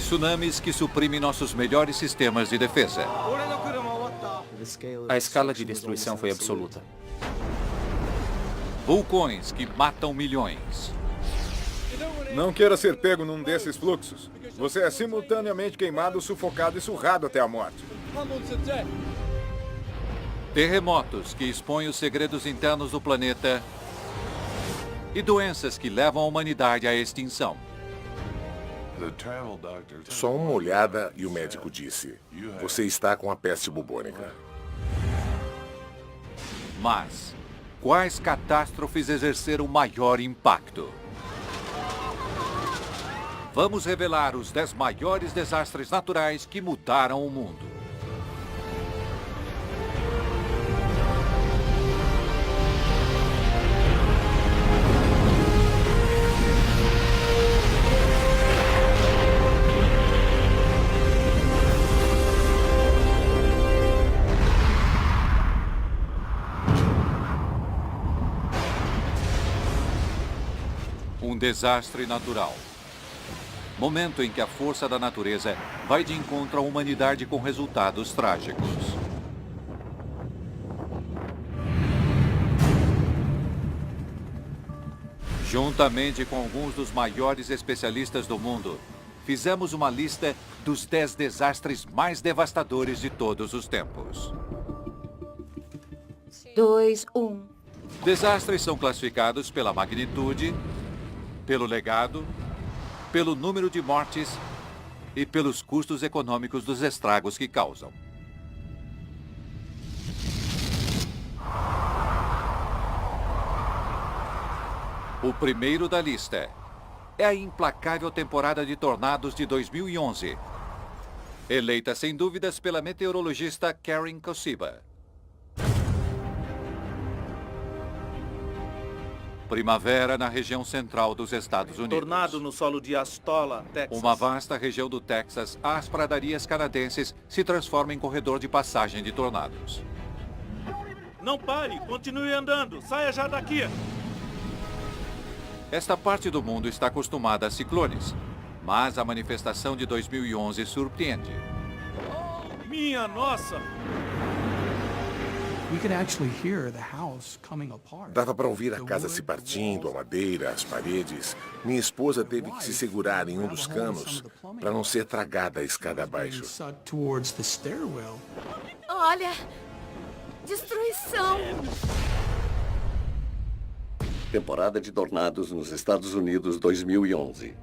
tsunamis que suprimem nossos melhores sistemas de defesa. A escala de destruição foi absoluta. Vulcões que matam milhões. Não queira ser pego num desses fluxos. Você é simultaneamente queimado, sufocado e surrado até a morte. Terremotos que expõem os segredos internos do planeta. E doenças que levam a humanidade à extinção. Só uma olhada e o médico disse: você está com a peste bubônica. Mas quais catástrofes exerceram maior impacto? Vamos revelar os 10 maiores desastres naturais que mudaram o mundo. Um desastre natural. Momento em que a força da natureza vai de encontro à humanidade com resultados trágicos. Juntamente com alguns dos maiores especialistas do mundo, fizemos uma lista dos 10 desastres mais devastadores de todos os tempos. 2, 1. Desastres são classificados pela magnitude, pelo legado, pelo número de mortes e pelos custos econômicos dos estragos que causam. O primeiro da lista é a implacável temporada de tornados de 2011, eleita sem dúvidas pela meteorologista Karen Kosiba. Primavera na região central dos Estados Unidos. Tornado no solo de Astola, Texas. Uma vasta região do Texas, as pradarias canadenses se transformam em corredor de passagem de tornados. Não pare, continue andando, saia já daqui. Esta parte do mundo está acostumada a ciclones, mas a manifestação de 2011 surpreende. Minha nossa! Dava para ouvir a casa se partindo, a madeira, as paredes. Minha esposa teve que se segurar em um dos canos para não ser tragada a escada abaixo. Olha! Destruição! Temporada de tornados nos Estados Unidos 2011.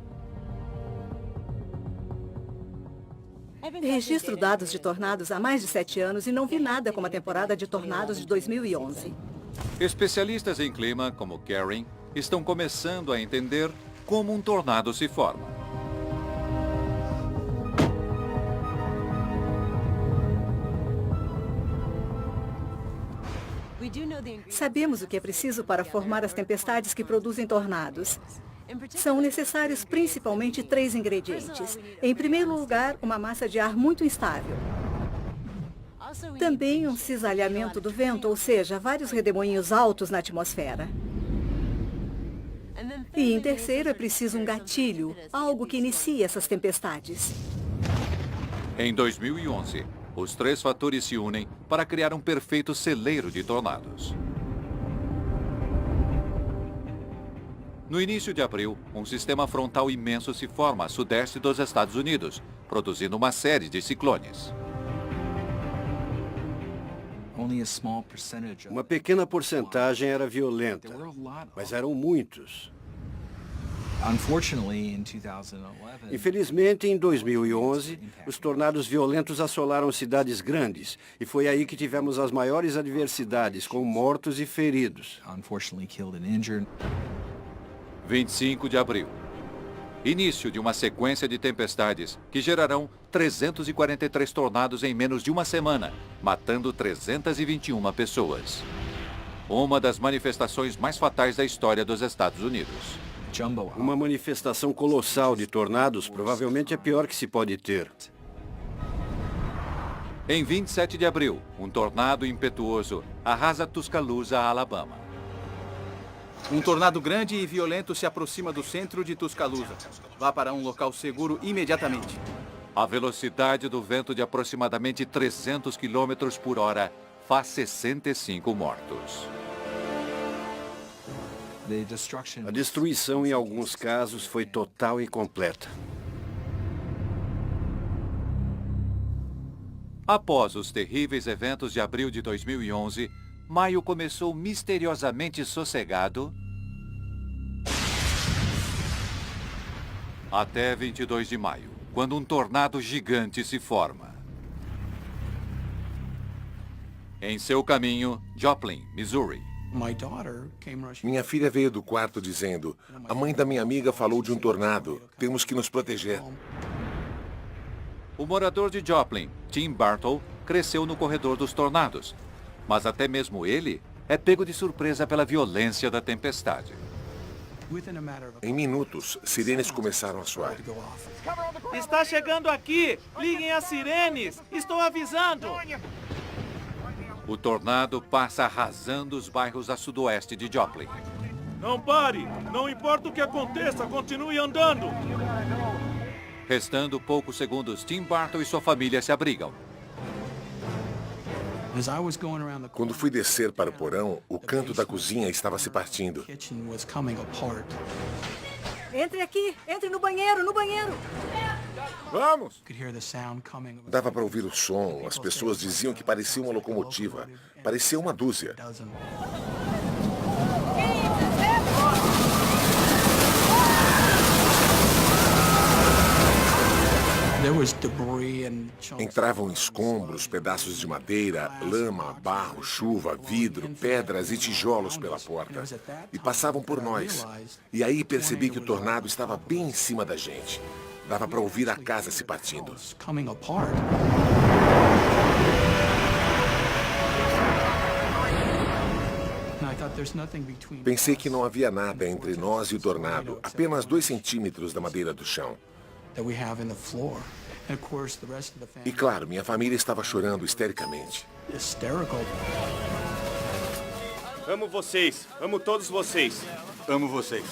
Registro dados de tornados há mais de 7 anos e não vi nada como a temporada de tornados de 2011. Especialistas em clima, como Karen, estão começando a entender como um tornado se forma. Sabemos o que é preciso para formar as tempestades que produzem tornados. São necessários principalmente 3 ingredientes. Em primeiro lugar, uma massa de ar muito instável. Também um cisalhamento do vento, ou seja, vários redemoinhos altos na atmosfera. E em terceiro, é preciso um gatilho, algo que inicie essas tempestades. Em 2011, os 3 fatores se unem para criar um perfeito celeiro de tornados. No início de abril, um sistema frontal imenso se forma a sudeste dos Estados Unidos, produzindo uma série de ciclones. Uma pequena porcentagem era violenta, mas eram muitos. Infelizmente, em 2011, os tornados violentos assolaram cidades grandes, e foi aí que tivemos as maiores adversidades, com mortos e feridos. 25 de abril. Início de uma sequência de tempestades que gerarão 343 tornados em menos de uma semana, matando 321 pessoas. Uma das manifestações mais fatais da história dos Estados Unidos. Uma manifestação colossal de tornados provavelmente é pior que se pode ter. Em 27 de abril, um tornado impetuoso arrasa Tuscaloosa, Alabama. Um tornado grande e violento se aproxima do centro de Tuscaloosa. Vá para um local seguro imediatamente. A velocidade do vento de aproximadamente 300 km por hora faz 65 mortos. A destruição, em alguns casos, foi total e completa. Após os terríveis eventos de abril de 2011, maio começou misteriosamente sossegado até 22 de maio, quando um tornado gigante se forma. Em seu caminho, Joplin, Missouri. Minha filha veio do quarto dizendo: a mãe da minha amiga falou de um tornado. Temos que nos proteger. O morador de Joplin, Tim Bartle, cresceu no corredor dos tornados. Mas até mesmo ele é pego de surpresa pela violência da tempestade. Em minutos, sirenes começaram a soar. Está chegando aqui! Liguem as sirenes! Estou avisando! O tornado passa arrasando os bairros a sudoeste de Joplin. Não pare! Não importa o que aconteça, continue andando! Restando poucos segundos, Tim Bartle e sua família se abrigam. Quando fui descer para o porão, o canto da cozinha estava se partindo. Entre aqui, entre no banheiro, no banheiro. Vamos! Dava para ouvir o som. As pessoas diziam que parecia uma locomotiva. Parecia uma dúzia. Entravam escombros, pedaços de madeira, lama, barro, chuva, vidro, pedras e tijolos pela porta. E passavam por nós. E aí percebi que o tornado estava bem em cima da gente. Dava para ouvir a casa se partindo. Pensei que não havia nada entre nós e o tornado, apenas 2 centímetros da madeira do chão. E claro, minha família estava chorando histericamente. Amo vocês. Amo todos vocês. Amo vocês.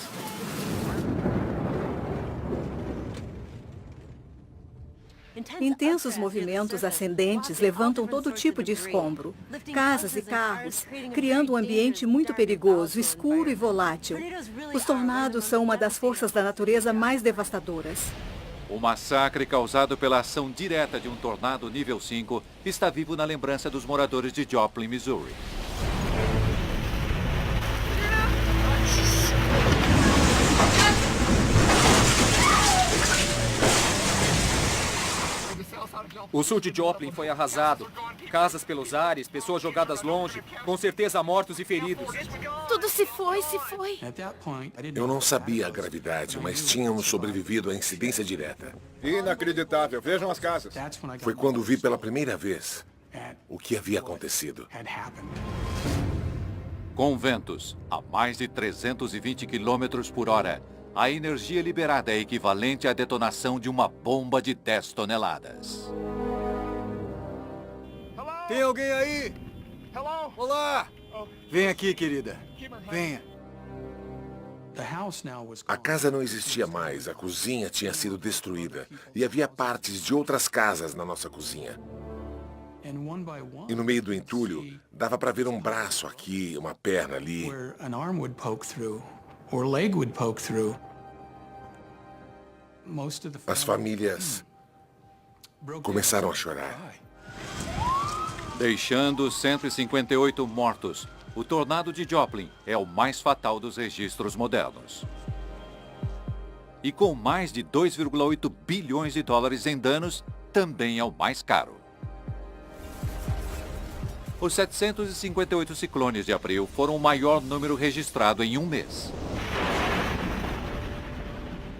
Intensos movimentos ascendentes levantam todo tipo de escombro, casas e carros, criando um ambiente muito perigoso, escuro e volátil. Os tornados são uma das forças da natureza mais devastadoras. O massacre causado pela ação direta de um tornado nível 5 está vivo na lembrança dos moradores de Joplin, Missouri. O sul de Joplin foi arrasado. Casas pelos ares, pessoas jogadas longe, com certeza mortos e feridos. Tudo se foi, se foi. Eu não sabia a gravidade, mas tínhamos sobrevivido à incidência direta. Inacreditável. Vejam as casas. Foi quando vi pela primeira vez o que havia acontecido. Com ventos a mais de 320 km por hora, a energia liberada é equivalente à detonação de uma bomba de 10 toneladas. Tem alguém aí? Olá! Vem aqui, querida. Venha. A casa não existia mais, a cozinha tinha sido destruída. E havia partes de outras casas na nossa cozinha. E no meio do entulho, dava para ver um braço aqui, uma perna ali. As famílias começaram a chorar. Deixando 158 mortos, o tornado de Joplin é o mais fatal dos registros modernos. E com mais de 2,8 bilhões de dólares em danos, também é o mais caro. Os 758 ciclones de abril foram o maior número registrado em um mês.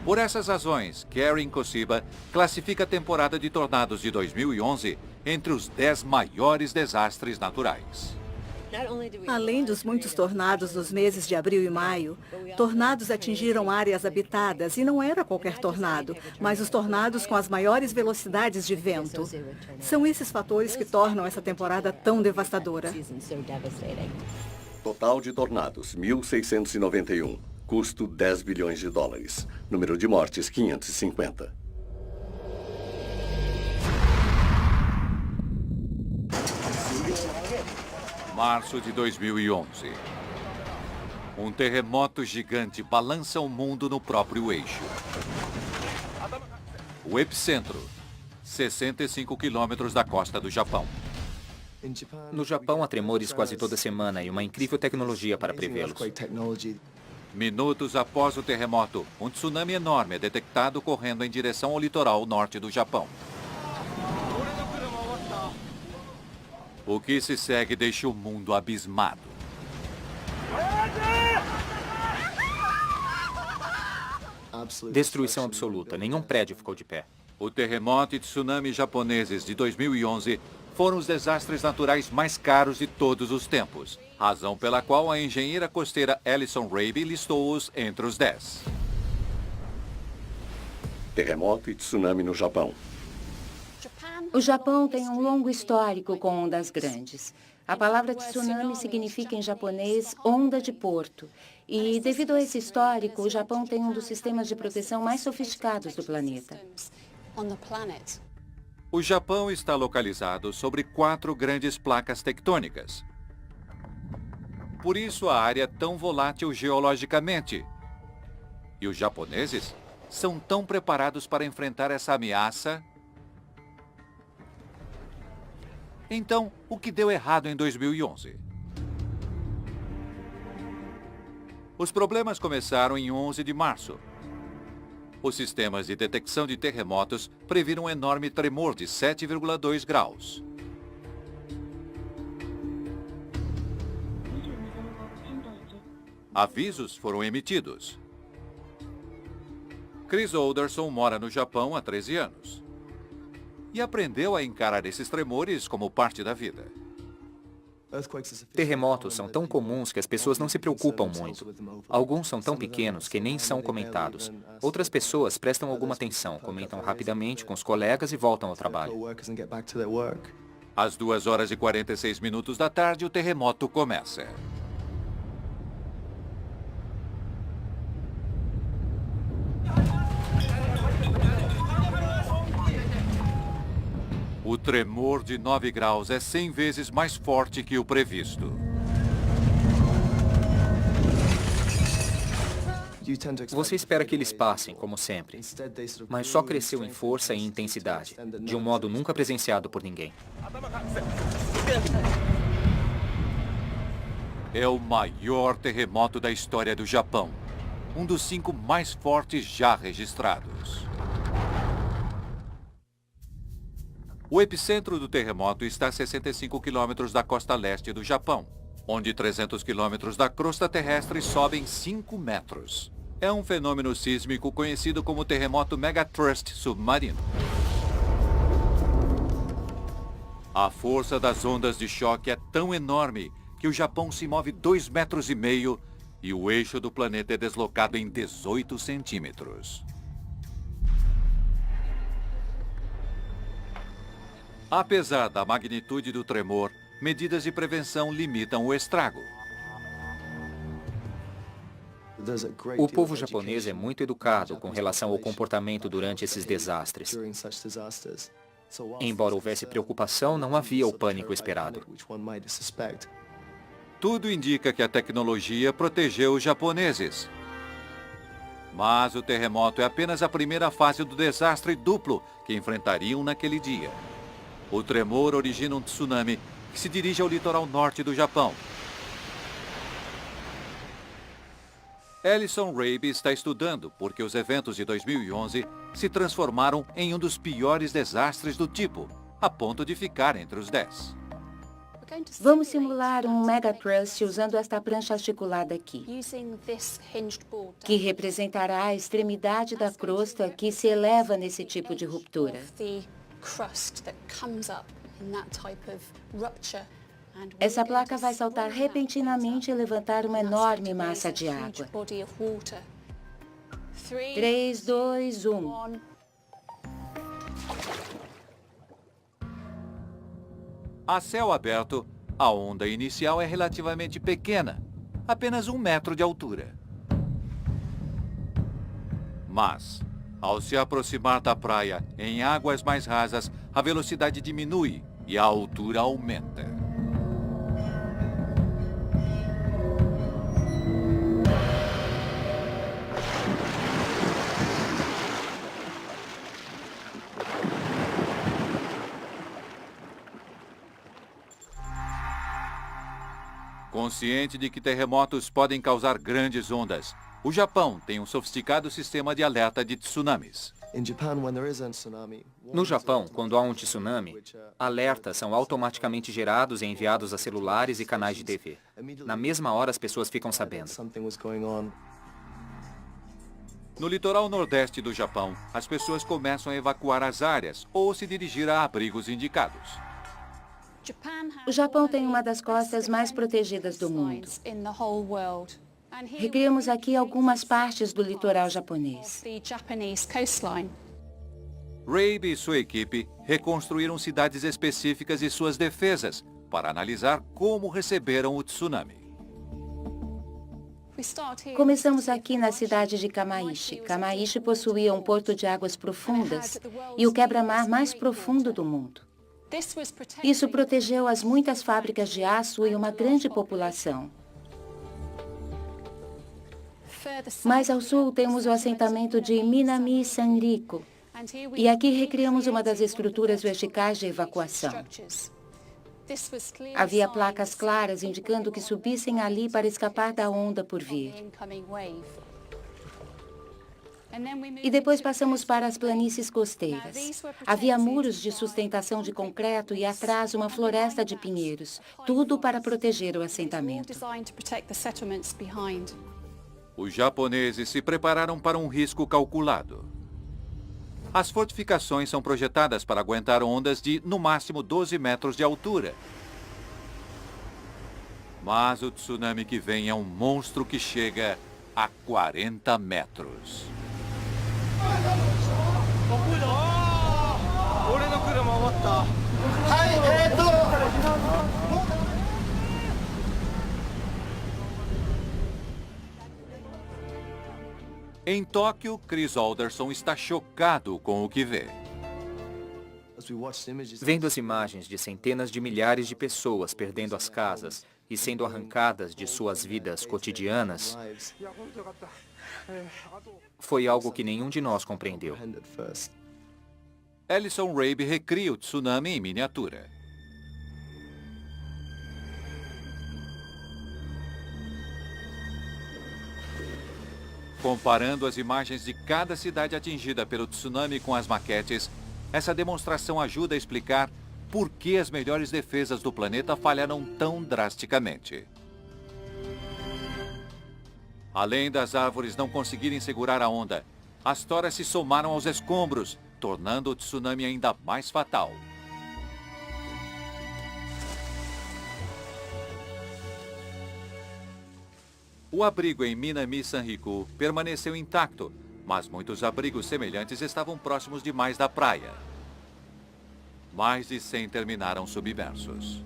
Por essas razões, Karen Kosiba classifica a temporada de tornados de 2011 entre os 10 maiores desastres naturais. Além dos muitos tornados nos meses de abril e maio, tornados atingiram áreas habitadas e não era qualquer tornado, mas os tornados com as maiores velocidades de vento. São esses fatores que tornam essa temporada tão devastadora. Total de tornados, 1.691. Custo, 10 bilhões de dólares. Número de mortes, 550. Março de 2011. Um terremoto gigante balança o mundo no próprio eixo. O epicentro, 65 quilômetros da costa do Japão. No Japão há tremores quase toda semana e uma incrível tecnologia para prevê-los. Minutos após o terremoto, um tsunami enorme é detectado correndo em direção ao litoral norte do Japão. O que se segue deixa o mundo abismado. Destruição absoluta. Nenhum prédio ficou de pé. O terremoto e tsunami japoneses de 2011 foram os desastres naturais mais caros de todos os tempos, razão pela qual a engenheira costeira Alison Raby listou-os entre os 10. Terremoto e tsunami no Japão. O Japão tem um longo histórico com ondas grandes. A palavra tsunami significa em japonês onda de porto. E devido a esse histórico, o Japão tem um dos sistemas de proteção mais sofisticados do planeta. O Japão está localizado sobre 4 grandes placas tectônicas. Por isso a área é tão volátil geologicamente. E os japoneses são tão preparados para enfrentar essa ameaça. Então, o que deu errado em 2011? Os problemas começaram em 11 de março. Os sistemas de detecção de terremotos previram um enorme tremor de 7,2 graus. Avisos foram emitidos. Chris Alderson mora no Japão há 13 anos. E aprendeu a encarar esses tremores como parte da vida. Terremotos são tão comuns que as pessoas não se preocupam muito. Alguns são tão pequenos que nem são comentados. Outras pessoas prestam alguma atenção, comentam rapidamente com os colegas e voltam ao trabalho. Às 2h46 da tarde, o terremoto começa. O tremor de 9 graus é 100 vezes mais forte que o previsto. Você espera que eles passem, como sempre, mas só cresceu em força e intensidade, de um modo nunca presenciado por ninguém. É o maior terremoto da história do Japão, um dos 5 mais fortes já registrados. O epicentro do terremoto está a 65 quilômetros da costa leste do Japão, onde 300 quilômetros da crosta terrestre sobem 5 metros. É um fenômeno sísmico conhecido como terremoto megatrust submarino. A força das ondas de choque é tão enorme que o Japão se move 2,5 metros e o eixo do planeta é deslocado em 18 centímetros. Apesar da magnitude do tremor, medidas de prevenção limitam o estrago. O povo japonês é muito educado com relação ao comportamento durante esses desastres. Embora houvesse preocupação, não havia o pânico esperado. Tudo indica que a tecnologia protegeu os japoneses. Mas o terremoto é apenas a primeira fase do desastre duplo que enfrentariam naquele dia. O tremor origina um tsunami que se dirige ao litoral norte do Japão. Alison Raby está estudando porque os eventos de 2011 se transformaram em um dos piores desastres do tipo, a ponto de ficar entre os 10. Vamos simular um megatrust usando esta prancha articulada aqui, que representará a extremidade da crosta que se eleva nesse tipo de ruptura. Essa placa vai saltar repentinamente e levantar uma enorme massa de água. 3, 2, 1. A céu aberto, A onda inicial é relativamente pequena, apenas 1 metro de altura. Mas, ao se aproximar da praia em águas mais rasas, a velocidade diminui e a altura aumenta. Consciente de que terremotos podem causar grandes ondas, o Japão tem um sofisticado sistema de alerta de tsunamis. No Japão, quando há um tsunami, alertas são automaticamente gerados e enviados a celulares e canais de TV. Na mesma hora, as pessoas ficam sabendo. No litoral nordeste do Japão, as pessoas começam a evacuar as áreas ou se dirigir a abrigos indicados. O Japão tem uma das costas mais protegidas do mundo. Recriamos aqui algumas partes do litoral japonês. Rabe e sua equipe reconstruíram cidades específicas e suas defesas para analisar como receberam o tsunami. Começamos aqui na cidade de Kamaishi. Kamaishi possuía um porto de águas profundas e o quebra-mar mais profundo do mundo. Isso protegeu as muitas fábricas de aço e uma grande população. Mais ao sul temos o assentamento de Minami Sanriku. E aqui recriamos uma das estruturas verticais de evacuação. Havia placas claras indicando que subissem ali para escapar da onda por vir. E depois passamos para as planícies costeiras. Havia muros de sustentação de concreto e atrás uma floresta de pinheiros, tudo para proteger o assentamento. Os japoneses se prepararam para um risco calculado. As fortificações são projetadas para aguentar ondas de, no máximo, 12 metros de altura. Mas o tsunami que vem é um monstro que chega a 40 metros. Em Tóquio, Chris Alderson está chocado com o que vê. Vendo as imagens de centenas de milhares de pessoas perdendo as casas e sendo arrancadas de suas vidas cotidianas, foi algo que nenhum de nós compreendeu. Ellison Rabe recria o tsunami em miniatura. Comparando as imagens de cada cidade atingida pelo tsunami com as maquetes, essa demonstração ajuda a explicar por que as melhores defesas do planeta falharam tão drasticamente. Além das árvores não conseguirem segurar a onda, as toras se somaram aos escombros, tornando o tsunami ainda mais fatal. O abrigo em Minami Sanriku permaneceu intacto, mas muitos abrigos semelhantes estavam próximos demais da praia. Mais de 100 terminaram submersos.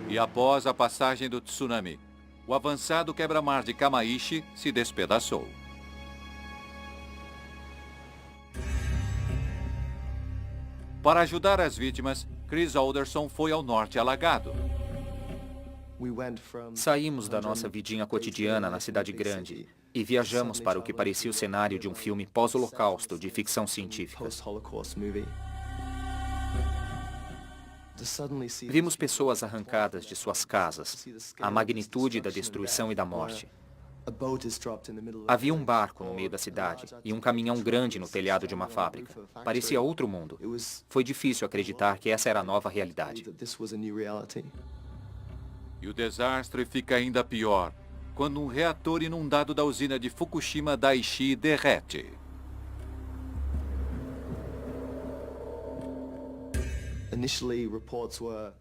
E após a passagem do tsunami, o avançado quebra-mar de Kamaishi se despedaçou. Para ajudar as vítimas, Chris Alderson foi ao norte alagado. Saímos da nossa vidinha cotidiana na cidade grande e viajamos para o que parecia o cenário de um filme pós-holocausto de ficção científica. Vimos pessoas arrancadas de suas casas, a magnitude da destruição e da morte. Havia um barco no meio da cidade e um caminhão grande no telhado de uma fábrica. Parecia outro mundo. Foi difícil acreditar que essa era a nova realidade. E o desastre fica ainda pior quando um reator inundado da usina de Fukushima Daiichi derrete.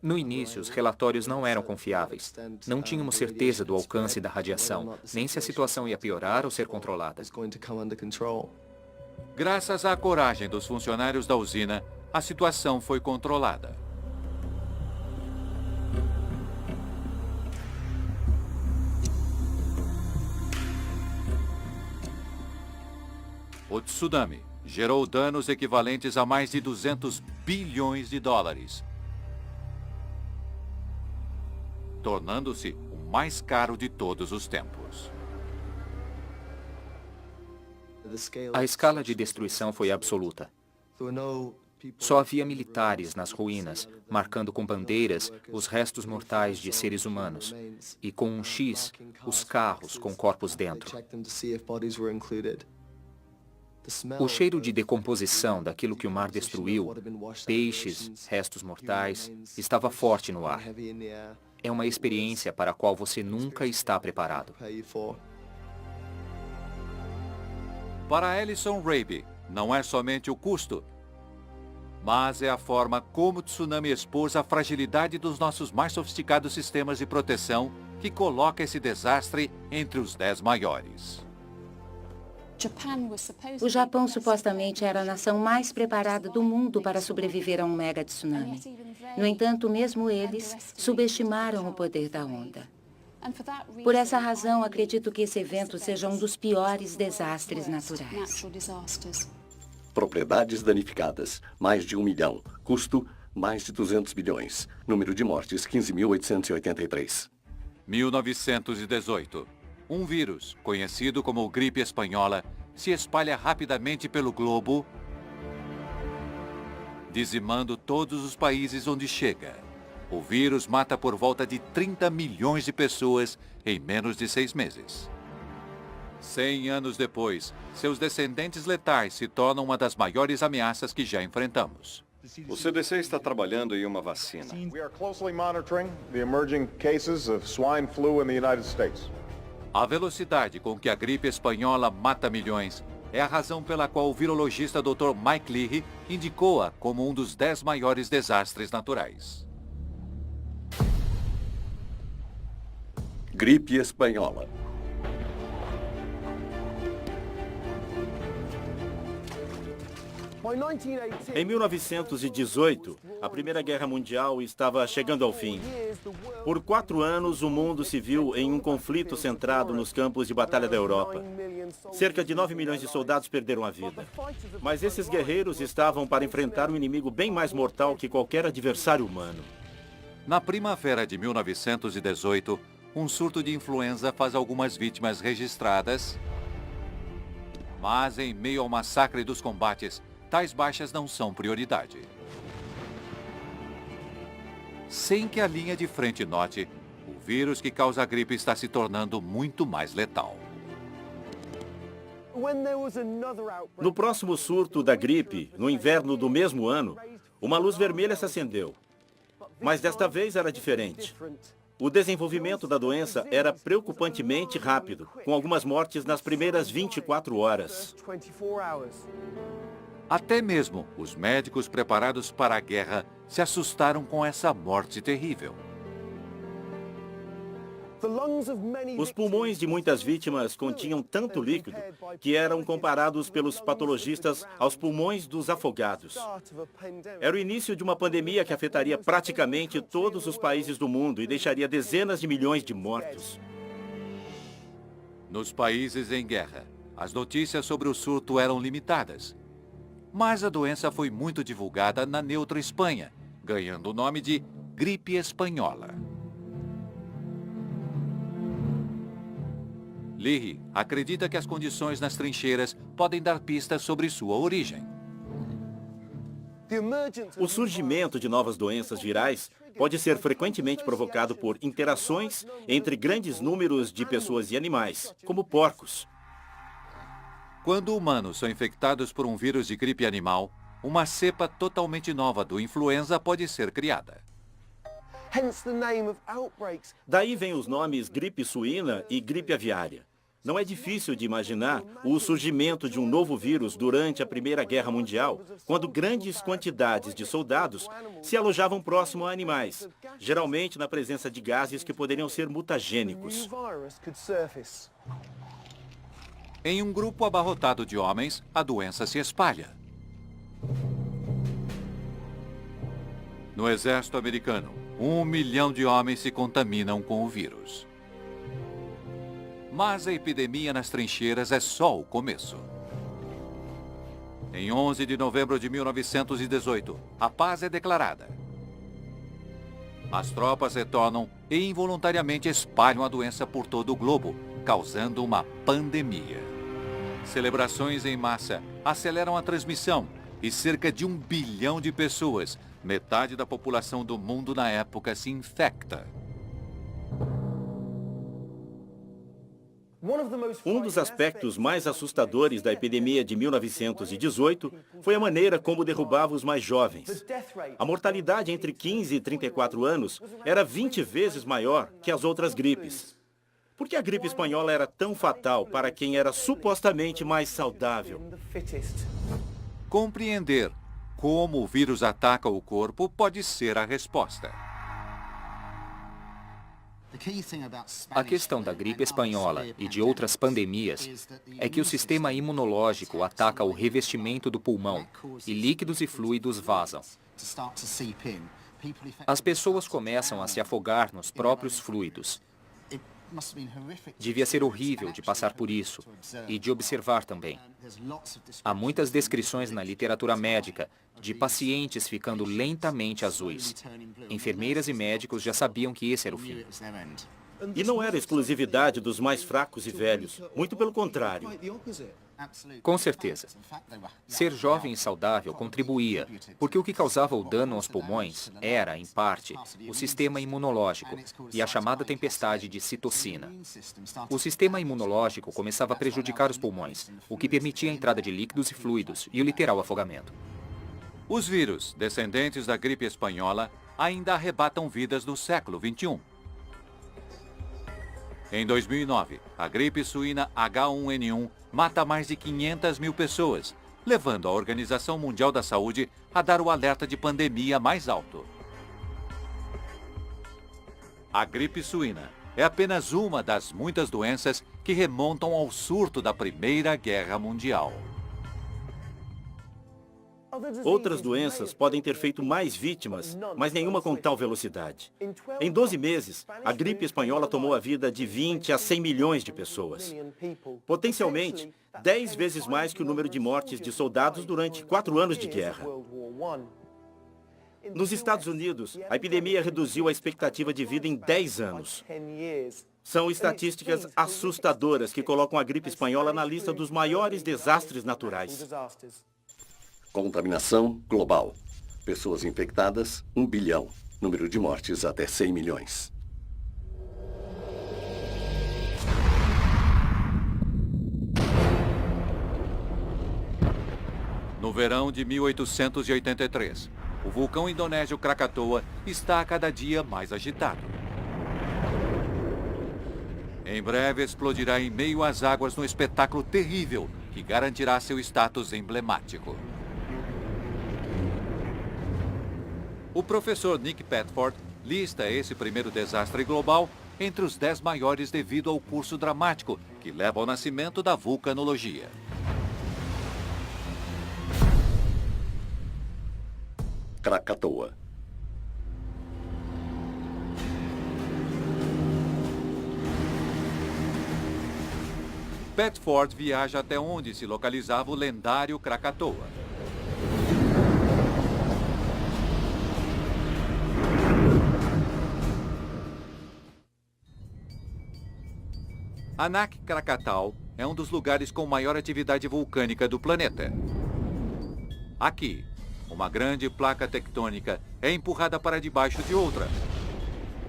No início, os relatórios não eram confiáveis. Não tínhamos certeza do alcance da radiação, nem se a situação ia piorar ou ser controlada. Graças à coragem dos funcionários da usina, a situação foi controlada. O tsunami gerou danos equivalentes a mais de 200 bilhões de dólares, tornando-se o mais caro de todos os tempos. A escala de destruição foi absoluta. Só havia militares nas ruínas, marcando com bandeiras os restos mortais de seres humanos, e com um X, os carros com corpos dentro. O cheiro de decomposição daquilo que o mar destruiu, peixes, restos mortais, estava forte no ar. É uma experiência para a qual você nunca está preparado. Para Alison Raby, não é somente o custo, mas é a forma como o tsunami expôs a fragilidade dos nossos mais sofisticados sistemas de proteção que coloca esse desastre entre os 10 maiores. O Japão supostamente era a nação mais preparada do mundo para sobreviver a um mega tsunami. No entanto, mesmo eles subestimaram o poder da onda. Por essa razão, acredito que esse evento seja um dos piores desastres naturais. Propriedades danificadas, mais de 1 milhão. Custo, mais de 200 bilhões. Número de mortes, 15.883. 1918. Um vírus, conhecido como gripe espanhola, se espalha rapidamente pelo globo, dizimando todos os países onde chega. O vírus mata por volta de 30 milhões de pessoas em menos de 6 meses. 100 anos depois, seus descendentes letais se tornam uma das maiores ameaças que já enfrentamos. O CDC está trabalhando em uma vacina. We are closely monitoring the emerging cases of swine flu in the United States. A velocidade com que a gripe espanhola mata milhões é a razão pela qual o virologista Dr. Mike Leahy indicou-a como um dos 10 maiores desastres naturais. Gripe espanhola. Em 1918, a Primeira Guerra Mundial estava chegando ao fim. Por 4 anos, o mundo se viu em um conflito centrado nos campos de batalha da Europa. Cerca de 9 milhões de soldados perderam a vida. Mas esses guerreiros estavam para enfrentar um inimigo bem mais mortal que qualquer adversário humano. Na primavera de 1918, um surto de influenza faz algumas vítimas registradas, mas em meio ao massacre dos combates, tais baixas não são prioridade. Sem que a linha de frente note, o vírus que causa a gripe está se tornando muito mais letal. No próximo surto da gripe, no inverno do mesmo ano, uma luz vermelha se acendeu. Mas desta vez era diferente. O desenvolvimento da doença era preocupantemente rápido, com algumas mortes nas primeiras 24 horas. Até mesmo os médicos preparados para a guerra se assustaram com essa morte terrível. Os pulmões de muitas vítimas continham tanto líquido que eram comparados pelos patologistas aos pulmões dos afogados. Era o início de uma pandemia que afetaria praticamente todos os países do mundo e deixaria dezenas de milhões de mortos. Nos países em guerra, as notícias sobre o surto eram limitadas. Mas a doença foi muito divulgada na neutra Espanha, ganhando o nome de gripe espanhola. Leahy acredita que as condições nas trincheiras podem dar pistas sobre sua origem. O surgimento de novas doenças virais pode ser frequentemente provocado por interações entre grandes números de pessoas e animais, como porcos. Quando humanos são infectados por um vírus de gripe animal, uma cepa totalmente nova do influenza pode ser criada. Daí vem os nomes gripe suína e gripe aviária. Não é difícil de imaginar o surgimento de um novo vírus durante a Primeira Guerra Mundial, quando grandes quantidades de soldados se alojavam próximo a animais, geralmente na presença de gases que poderiam ser mutagênicos. Em um grupo abarrotado de homens, a doença se espalha. No exército americano, 1 milhão de homens se contaminam com o vírus. Mas a epidemia nas trincheiras é só o começo. Em 11 de novembro de 1918, a paz é declarada. As tropas retornam e involuntariamente espalham a doença por todo o globo, causando uma pandemia. Celebrações em massa aceleram a transmissão e cerca de 1 bilhão de pessoas, metade da população do mundo na época, se infecta. Um dos aspectos mais assustadores da epidemia de 1918 foi a maneira como derrubava os mais jovens. A mortalidade entre 15 e 34 anos era 20 vezes maior que as outras gripes. Por que a gripe espanhola era tão fatal para quem era supostamente mais saudável? Compreender como o vírus ataca o corpo pode ser a resposta. A questão da gripe espanhola e de outras pandemias é que o sistema imunológico ataca o revestimento do pulmão e líquidos e fluidos vazam. As pessoas começam a se afogar nos próprios fluidos. Devia ser horrível de passar por isso e de observar também. Há muitas descrições na literatura médica de pacientes ficando lentamente azuis. Enfermeiras e médicos já sabiam que esse era o fim. E não era exclusividade dos mais fracos e velhos, muito pelo contrário. Com certeza. Ser jovem e saudável contribuía, porque o que causava o dano aos pulmões era, em parte, o sistema imunológico e a chamada tempestade de citocina. O sistema imunológico começava a prejudicar os pulmões, o que permitia a entrada de líquidos e fluidos e o literal afogamento. Os vírus, descendentes da gripe espanhola, ainda arrebatam vidas no século XXI. Em 2009, a gripe suína H1N1 mata mais de 500 mil pessoas, levando a Organização Mundial da Saúde a dar o alerta de pandemia mais alto. A gripe suína é apenas uma das muitas doenças que remontam ao surto da Primeira Guerra Mundial. Outras doenças podem ter feito mais vítimas, mas nenhuma com tal velocidade. Em 12 meses, a gripe espanhola tomou a vida de 20 a 100 milhões de pessoas. Potencialmente, 10 vezes mais que o número de mortes de soldados durante 4 anos de guerra. Nos Estados Unidos, a epidemia reduziu a expectativa de vida em 10 anos. São estatísticas assustadoras que colocam a gripe espanhola na lista dos maiores desastres naturais. Contaminação global. Pessoas infectadas, 1 bilhão. Número de mortes, até 100 milhões. No verão de 1883, o vulcão indonésio Krakatoa está a cada dia mais agitado. Em breve explodirá em meio às águas num espetáculo terrível que garantirá seu status emblemático. O professor Nick Petford lista esse primeiro desastre global entre os 10 maiores devido ao curso dramático que leva ao nascimento da vulcanologia. Krakatoa. Petford viaja até onde se localizava o lendário Krakatoa. Anak Krakatau é um dos lugares com maior atividade vulcânica do planeta. Aqui, uma grande placa tectônica é empurrada para debaixo de outra,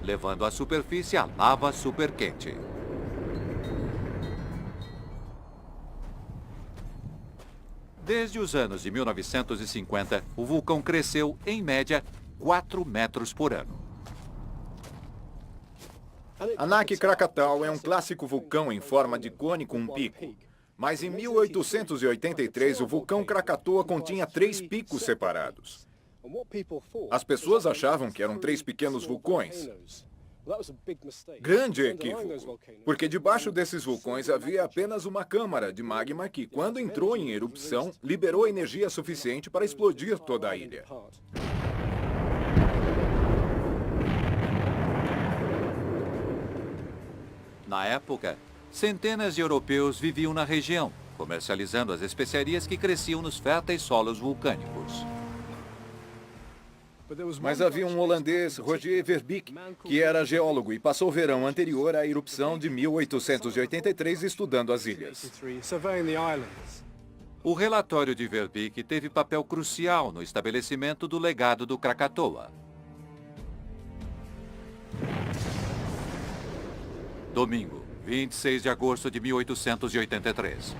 levando à superfície a lava superquente. Desde os anos de 1950, o vulcão cresceu, em média, 4 metros por ano. Anak Krakatau é um clássico vulcão em forma de cone com um pico. Mas em 1883, o vulcão Krakatoa continha 3 picos separados. As pessoas achavam que eram 3 pequenos vulcões. Grande equívoco, porque debaixo desses vulcões havia apenas uma câmara de magma que, quando entrou em erupção, liberou energia suficiente para explodir toda a ilha. Na época, centenas de europeus viviam na região, comercializando as especiarias que cresciam nos férteis solos vulcânicos. Mas havia um holandês, Roger Verbeek, que era geólogo e passou o verão anterior à erupção de 1883 estudando as ilhas. O relatório de Verbeek teve papel crucial no estabelecimento do legado do Krakatoa. Domingo, 26 de agosto de 1883.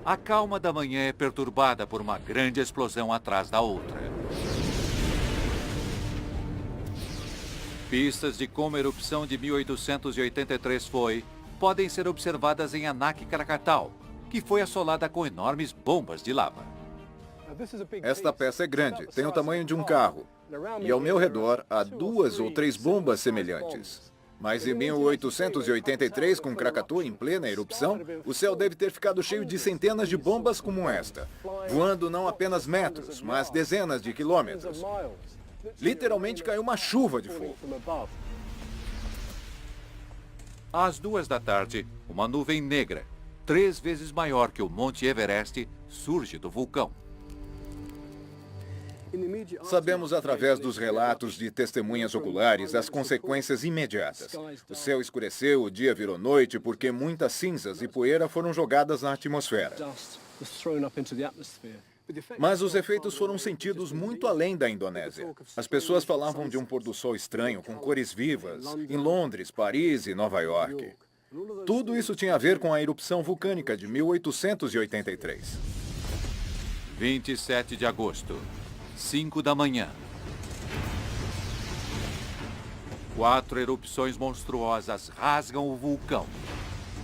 A calma da manhã é perturbada por uma grande explosão atrás da outra. Pistas de como a erupção de 1883 podem ser observadas em Anak Krakatau, que foi assolada com enormes bombas de lava. Esta peça é grande, tem o tamanho de um carro. E ao meu redor há 2 ou 3 bombas semelhantes. Mas em 1883, com Krakatoa em plena erupção, o céu deve ter ficado cheio de centenas de bombas como esta, voando não apenas metros, mas dezenas de quilômetros. Literalmente caiu uma chuva de fogo. Às 2 da tarde, uma nuvem negra, 3 vezes maior que o Monte Everest, surge do vulcão. Sabemos através dos relatos de testemunhas oculares as consequências imediatas. O céu escureceu, o dia virou noite porque muitas cinzas e poeira foram jogadas na atmosfera. Mas os efeitos foram sentidos muito além da Indonésia. As pessoas falavam de um pôr do sol estranho, com cores vivas, em Londres, Paris e Nova York. Tudo isso tinha a ver com a erupção vulcânica de 1883. 27 de agosto, 5 da manhã. 4 erupções monstruosas rasgam o vulcão.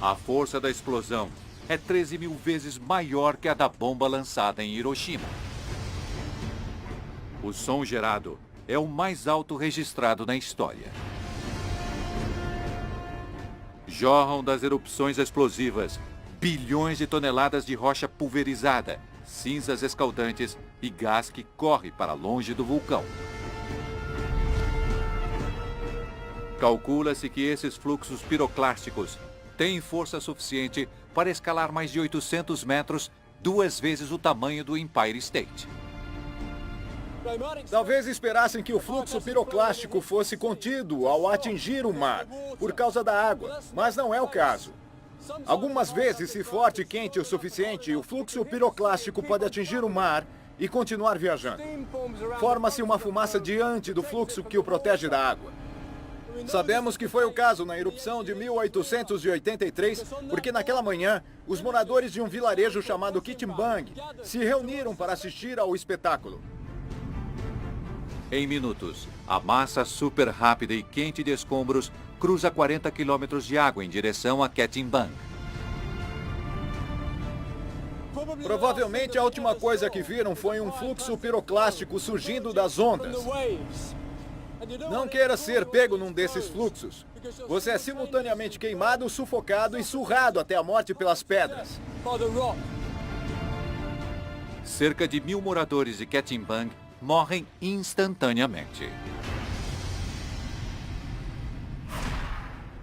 A força da explosão é 13.000 vezes maior que a da bomba lançada em Hiroshima. O som gerado é o mais alto registrado na história. Jorram das erupções explosivas bilhões de toneladas de rocha pulverizada, cinzas escaldantes e gás que corre para longe do vulcão. Calcula-se que esses fluxos piroclásticos têm força suficiente para escalar mais de 800 metros, 2 vezes o tamanho do Empire State. Talvez esperassem que o fluxo piroclástico fosse contido ao atingir o mar, por causa da água, mas não é o caso. Algumas vezes, se forte e quente o suficiente, o fluxo piroclástico pode atingir o mar e continuar viajando. Forma-se uma fumaça diante do fluxo que o protege da água. Sabemos que foi o caso na erupção de 1883, porque naquela manhã, os moradores de um vilarejo chamado Kitimbang se reuniram para assistir ao espetáculo. Em minutos, a massa super rápida e quente de escombros cruza 40 quilômetros de água em direção a Ketimbang. Provavelmente a última coisa que viram foi um fluxo piroclástico surgindo das ondas. Não queira ser pego num desses fluxos. Você é simultaneamente queimado, sufocado e surrado até a morte pelas pedras. Cerca de 1.000 moradores de Ketimbang morrem instantaneamente.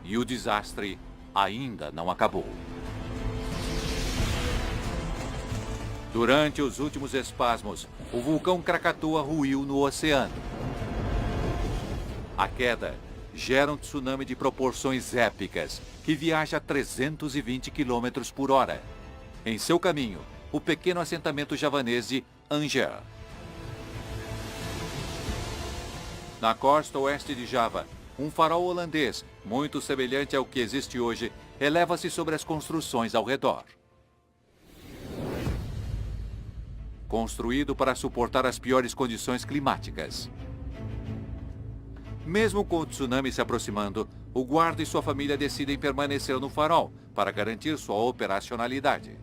E o desastre ainda não acabou. Durante os últimos espasmos, o vulcão Krakatoa ruiu no oceano. A queda gera um tsunami de proporções épicas, que viaja a 320 km por hora. Em seu caminho, o pequeno assentamento javanês de Anjer. Na costa oeste de Java, um farol holandês, muito semelhante ao que existe hoje, eleva-se sobre as construções ao redor. Construído para suportar as piores condições climáticas. Mesmo com o tsunami se aproximando, o guarda e sua família decidem permanecer no farol para garantir sua operacionalidade.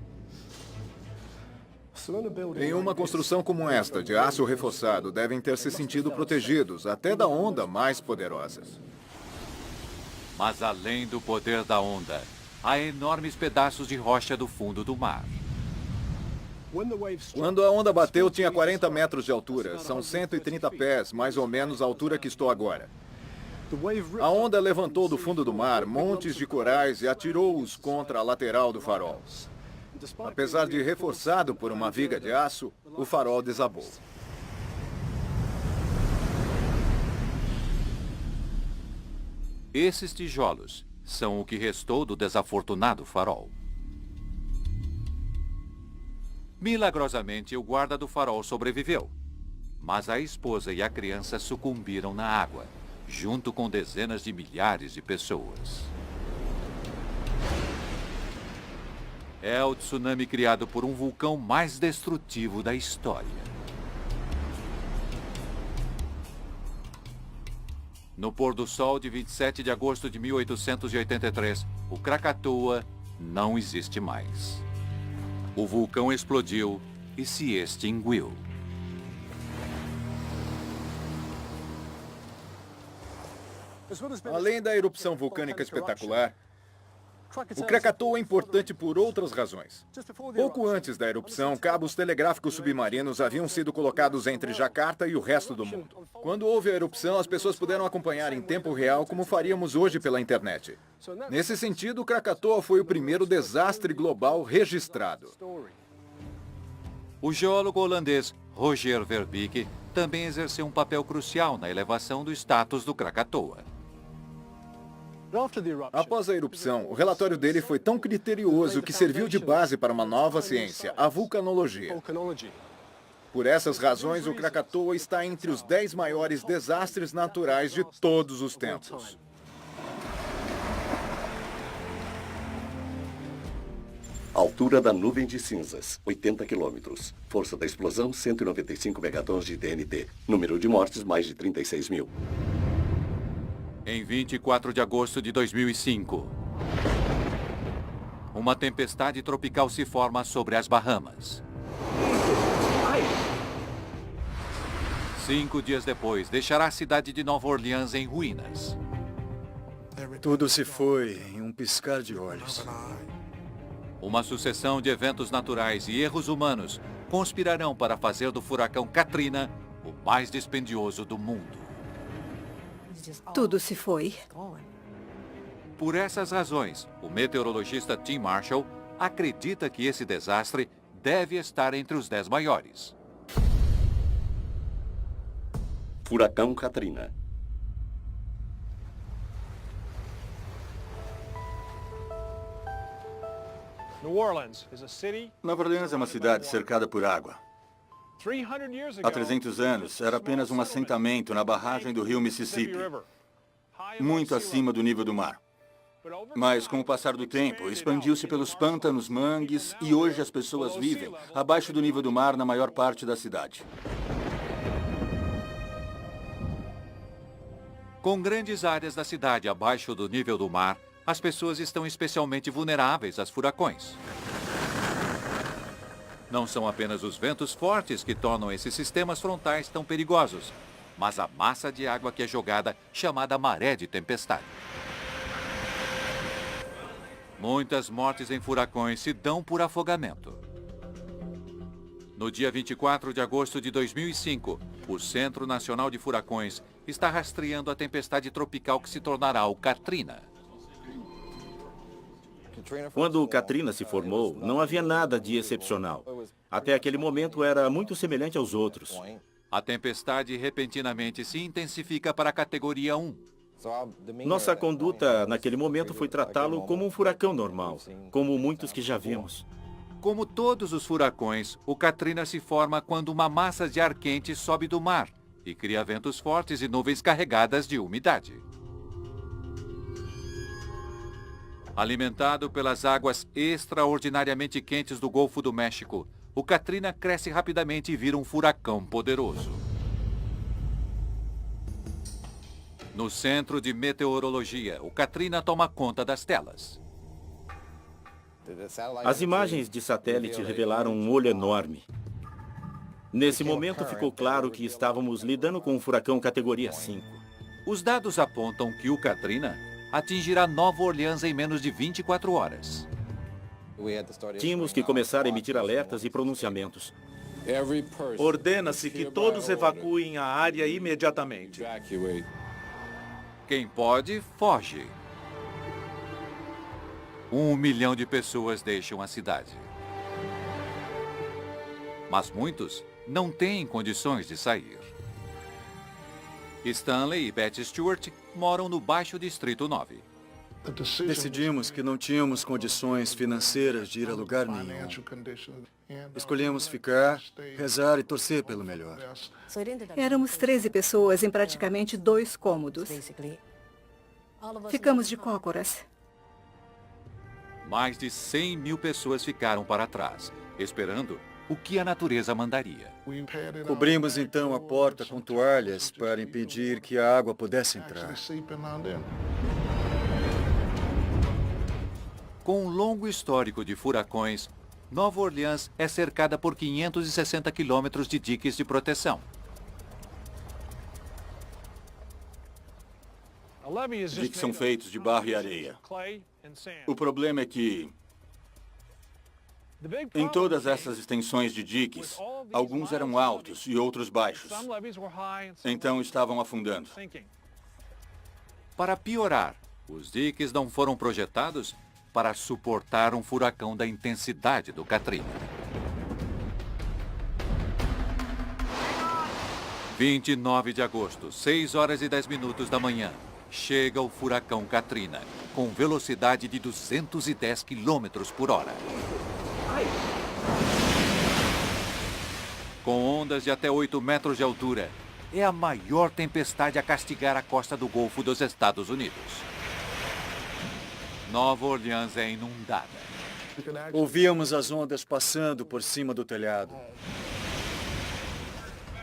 Em uma construção como esta, de aço reforçado, devem ter se sentido protegidos, até da onda mais poderosa. Mas além do poder da onda, há enormes pedaços de rocha do fundo do mar. Quando a onda bateu, tinha 40 metros de altura. São 130 pés, mais ou menos a altura que estou agora. A onda levantou do fundo do mar montes de corais e atirou-os contra a lateral do farol. Apesar de reforçado por uma viga de aço, o farol desabou. Esses tijolos são o que restou do desafortunado farol. Milagrosamente, o guarda do farol sobreviveu. Mas a esposa e a criança sucumbiram na água, junto com dezenas de milhares de pessoas. É o tsunami criado por um vulcão mais destrutivo da história. No pôr do sol de 27 de agosto de 1883, o Krakatoa não existe mais. O vulcão explodiu e se extinguiu. Além da erupção vulcânica espetacular, o Krakatoa é importante por outras razões. Pouco antes da erupção, cabos telegráficos submarinos haviam sido colocados entre Jacarta e o resto do mundo. Quando houve a erupção, as pessoas puderam acompanhar em tempo real como faríamos hoje pela internet. Nesse sentido, o Krakatoa foi o primeiro desastre global registrado. O geólogo holandês Roger Verbeek também exerceu um papel crucial na elevação do status do Krakatoa. Após a erupção, o relatório dele foi tão criterioso que serviu de base para uma nova ciência, a vulcanologia. Por essas razões, o Krakatoa está entre os 10 maiores desastres naturais de todos os tempos. Altura da nuvem de cinzas, 80 quilômetros. Força da explosão, 195 megatons de TNT. Número de mortes, mais de 36 mil. Em 24 de agosto de 2005, uma tempestade tropical se forma sobre as Bahamas. 5 dias depois, deixará a cidade de Nova Orleans em ruínas. Tudo se foi em um piscar de olhos. Uma sucessão de eventos naturais e erros humanos conspirarão para fazer do furacão Katrina o mais dispendioso do mundo. Tudo se foi. Por essas razões, o meteorologista Tim Marshall acredita que esse desastre deve estar entre os 10 maiores. Furacão Katrina. Nova Orleans é uma cidade cercada por água. Há 300 anos, era apenas um assentamento na barragem do rio Mississippi, muito acima do nível do mar. Mas, com o passar do tempo, expandiu-se pelos pântanos, mangues, e hoje as pessoas vivem abaixo do nível do mar na maior parte da cidade. Com grandes áreas da cidade abaixo do nível do mar, as pessoas estão especialmente vulneráveis aos furacões. Não são apenas os ventos fortes que tornam esses sistemas frontais tão perigosos, mas a massa de água que é jogada, chamada maré de tempestade. Muitas mortes em furacões se dão por afogamento. No dia 24 de agosto de 2005, o Centro Nacional de Furacões está rastreando a tempestade tropical que se tornará o Katrina. Quando o Katrina se formou, não havia nada de excepcional. Até aquele momento era muito semelhante aos outros. A tempestade repentinamente se intensifica para a categoria 1. Nossa conduta naquele momento foi tratá-lo como um furacão normal, como muitos que já vimos. Como todos os furacões, o Katrina se forma quando uma massa de ar quente sobe do mar e cria ventos fortes e nuvens carregadas de umidade. Alimentado pelas águas extraordinariamente quentes do Golfo do México, o Katrina cresce rapidamente e vira um furacão poderoso. No Centro de Meteorologia, o Katrina toma conta das telas. As imagens de satélite revelaram um olho enorme. Nesse momento ficou claro que estávamos lidando com um furacão categoria 5. Os dados apontam que o Katrina atingirá Nova Orleans em menos de 24 horas. Tínhamos que começar a emitir alertas e pronunciamentos. Ordena-se que todos evacuem a área imediatamente. Quem pode, foge. 1 milhão de pessoas deixam a cidade. Mas muitos não têm condições de sair. Stanley e Betty Stewart moram no Baixo Distrito 9. Decidimos que não tínhamos condições financeiras de ir a lugar nenhum. Escolhemos ficar, rezar e torcer pelo melhor. Éramos 13 pessoas em praticamente 2 cômodos. Ficamos de cócoras. Mais de 100 mil pessoas ficaram para trás, esperando o que a natureza mandaria. Cobrimos então a porta com toalhas para impedir que a água pudesse entrar. Com um longo histórico de furacões, Nova Orleans é cercada por 560 quilômetros de diques de proteção. Diques são feitos de barro e areia. O problema é que, em todas essas extensões de diques, alguns eram altos e outros baixos. Então estavam afundando. Para piorar, os diques não foram projetados para suportar um furacão da intensidade do Katrina. 29 de agosto, 6 horas e 10 minutos da manhã, chega o furacão Katrina, com velocidade de 210 quilômetros por hora. Com ondas de até 8 metros de altura, é a maior tempestade a castigar a costa do Golfo dos Estados Unidos. Nova Orleans é inundada. Ouvíamos as ondas passando por cima do telhado.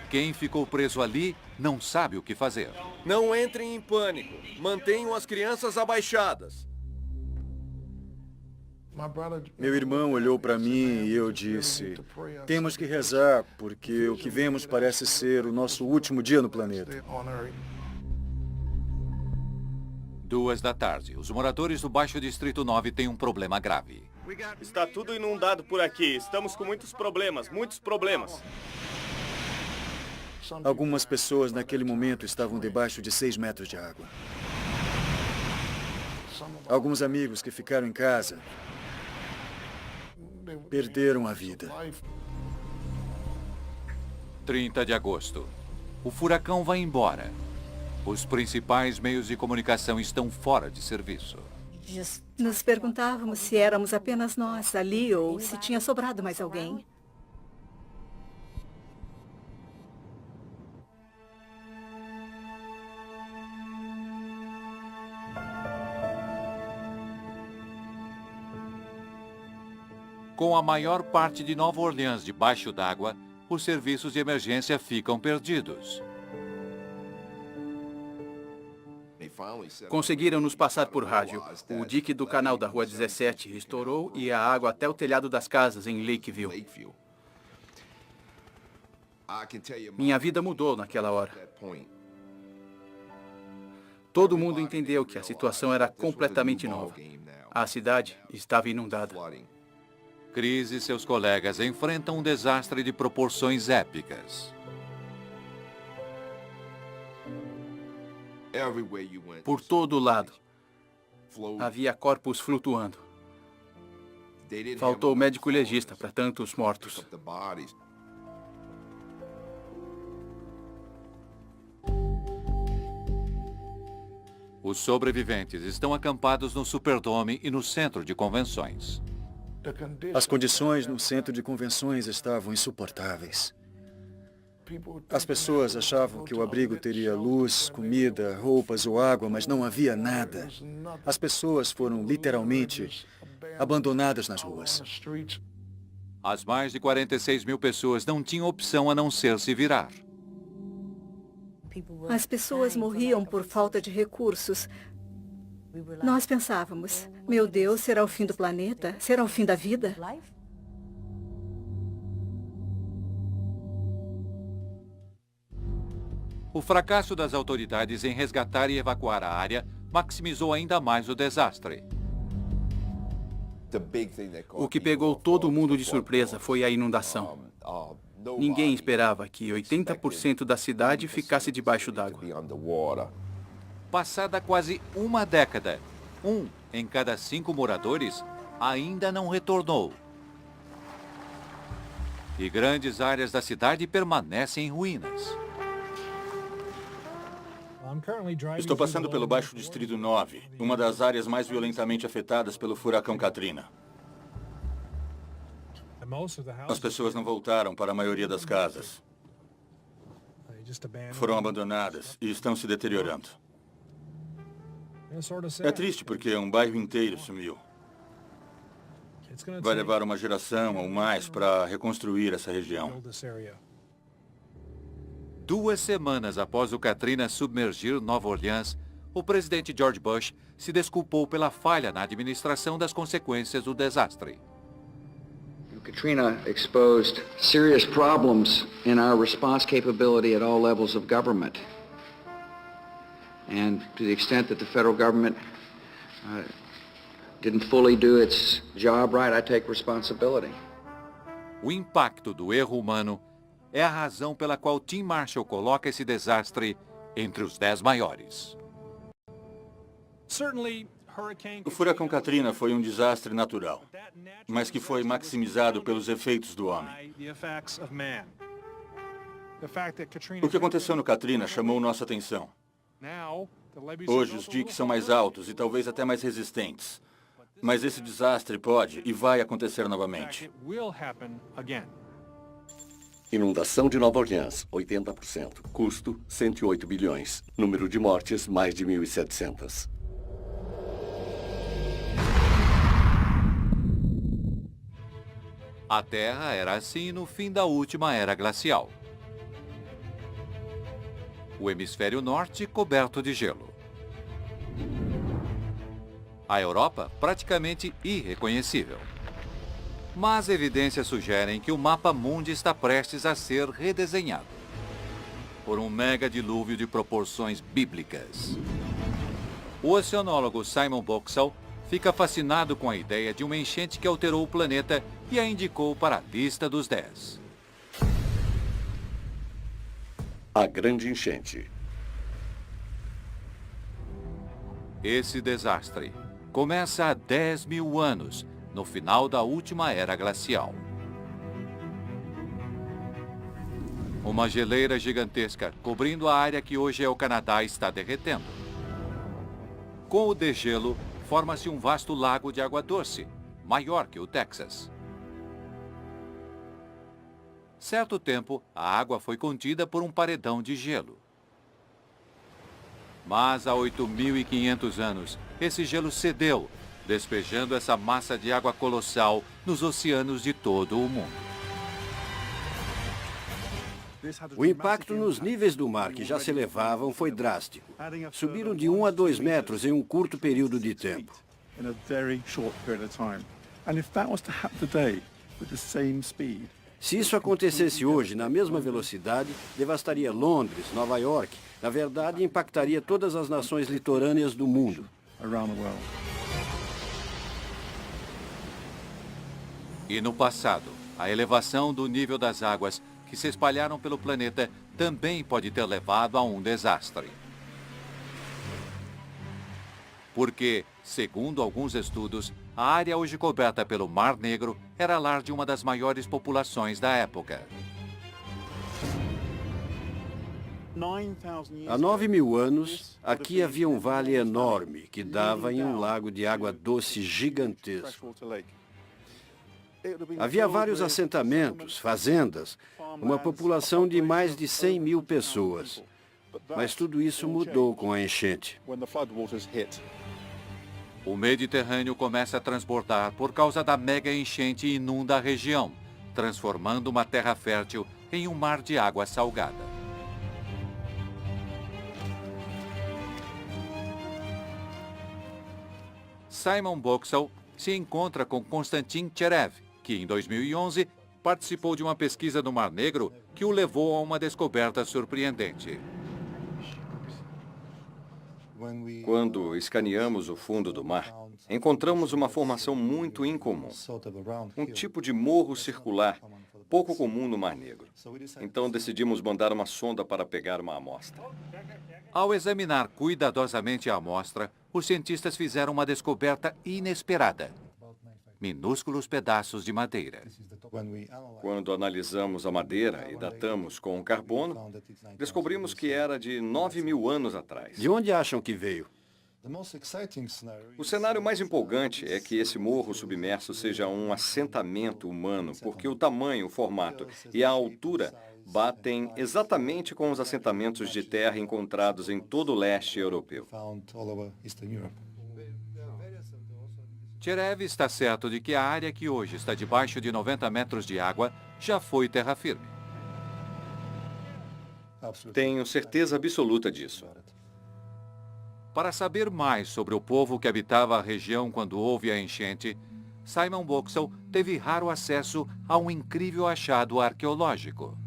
Quem ficou preso ali não sabe o que fazer. Não entrem em pânico. Mantenham as crianças abaixadas. Meu irmão olhou para mim e eu disse, temos que rezar, porque o que vemos parece ser o nosso último dia no planeta. 2 da tarde, os moradores do Baixo Distrito 9 têm um problema grave. Está tudo inundado por aqui. Estamos com muitos problemas, muitos problemas. Algumas pessoas naquele momento estavam debaixo de 6 metros de água. Alguns amigos que ficaram em casa perderam a vida. 30 de agosto. O furacão vai embora. Os principais meios de comunicação estão fora de serviço. Nos perguntávamos se éramos apenas nós ali ou se tinha sobrado mais alguém. Com a maior parte de Nova Orleans debaixo d'água, os serviços de emergência ficam perdidos. Conseguiram nos passar por rádio. O dique do canal da Rua 17 estourou e a água até o telhado das casas em Lakeville. Minha vida mudou naquela hora. Todo mundo entendeu que a situação era completamente nova. A cidade estava inundada. Chris e seus colegas enfrentam um desastre de proporções épicas. Por todo lado, havia corpos flutuando. Faltou médico legista para tantos mortos. Os sobreviventes estão acampados no Superdome e no centro de convenções. As condições no centro de convenções estavam insuportáveis. As pessoas achavam que o abrigo teria luz, comida, roupas ou água, mas não havia nada. As pessoas foram literalmente abandonadas nas ruas. As mais de 46 mil pessoas não tinham opção a não ser se virar. As pessoas morriam por falta de recursos. Nós pensávamos, meu Deus, será o fim do planeta? Será o fim da vida? O fracasso das autoridades em resgatar e evacuar a área maximizou ainda mais o desastre. O que pegou todo mundo de surpresa foi a inundação. Ninguém esperava que 80% da cidade ficasse debaixo d'água. Passada quase uma década, 1 em cada 5 moradores ainda não retornou. E grandes áreas da cidade permanecem em ruínas. Estou passando pelo Baixo Distrito 9, uma das áreas mais violentamente afetadas pelo furacão Katrina. As pessoas não voltaram para a maioria das casas. Foram abandonadas e estão se deteriorando. É triste porque um bairro inteiro sumiu. Vai levar uma geração ou mais para reconstruir essa região. 2 semanas após o Katrina submergir Nova Orleans, o presidente George Bush se desculpou pela falha na administração das consequências do desastre. Katrina exposed serious problems in our response capability at all levels of government. And to the extent that the federal government didn't fully do its job right, I take responsibility. O impacto do erro humano é a razão pela qual Tim Marshall coloca esse desastre entre os 10 maiores. O furacão Katrina foi um desastre natural, mas que foi maximizado pelos efeitos do homem. O que aconteceu no Katrina chamou nossa atenção. Hoje os diques são mais altos e talvez até mais resistentes. Mas esse desastre pode e vai acontecer novamente. Inundação de Nova Orleans, 80%. Custo, 108 bilhões. Número de mortes, mais de 1.700. A Terra era assim no fim da última era glacial. O hemisfério norte coberto de gelo. A Europa praticamente irreconhecível. Mas evidências sugerem que o mapa mundi está prestes a ser redesenhado por um mega dilúvio de proporções bíblicas. O oceanólogo Simon Boxall fica fascinado com a ideia de uma enchente que alterou o planeta e a indicou para a lista dos 10. A grande enchente. Esse desastre começa há 10 mil anos, no final da última era glacial. Uma geleira gigantesca cobrindo a área que hoje é o Canadá está derretendo. Com o degelo, forma-se um vasto lago de água doce, maior que o Texas. Certo tempo, a água foi contida por um paredão de gelo. Mas há 8.500 anos, esse gelo cedeu, despejando essa massa de água colossal nos oceanos de todo o mundo. O impacto nos níveis do mar que já se elevavam foi drástico. Subiram de 1 a 2 metros em um curto período de tempo. Se isso acontecesse hoje na mesma velocidade, devastaria Londres, Nova York. Na verdade, impactaria todas as nações litorâneas do mundo. E no passado, a elevação do nível das águas que se espalharam pelo planeta também pode ter levado a um desastre. Porque, segundo alguns estudos, a área hoje coberta pelo Mar Negro era lar de uma das maiores populações da época. Há 9.000 anos, aqui havia um vale enorme que dava em um lago de água doce gigantesco. Havia vários assentamentos, fazendas, uma população de mais de 100 mil pessoas. Mas tudo isso mudou com a enchente. O Mediterrâneo começa a transbordar por causa da mega enchente e inunda a região, transformando uma terra fértil em um mar de água salgada. Simon Boxall se encontra com Konstantin Tcherev, que em 2011 participou de uma pesquisa no Mar Negro que o levou a uma descoberta surpreendente. Quando escaneamos o fundo do mar, encontramos uma formação muito incomum. Um tipo de morro circular, pouco comum no Mar Negro. Então decidimos mandar uma sonda para pegar uma amostra. Ao examinar cuidadosamente a amostra, os cientistas fizeram uma descoberta inesperada. Minúsculos pedaços de madeira. Quando analisamos a madeira e datamos com carbono, descobrimos que era de 9.000 anos atrás. De onde acham que veio? O cenário mais empolgante é que esse morro submerso seja um assentamento humano, porque o tamanho, o formato e a altura batem exatamente com os assentamentos de terra encontrados em todo o leste europeu. Tcherev está certo de que a área que hoje está debaixo de 90 metros de água já foi terra firme. Tenho certeza absoluta disso. Para saber mais sobre o povo que habitava a região quando houve a enchente, Simon Boxall teve raro acesso a um incrível achado arqueológico.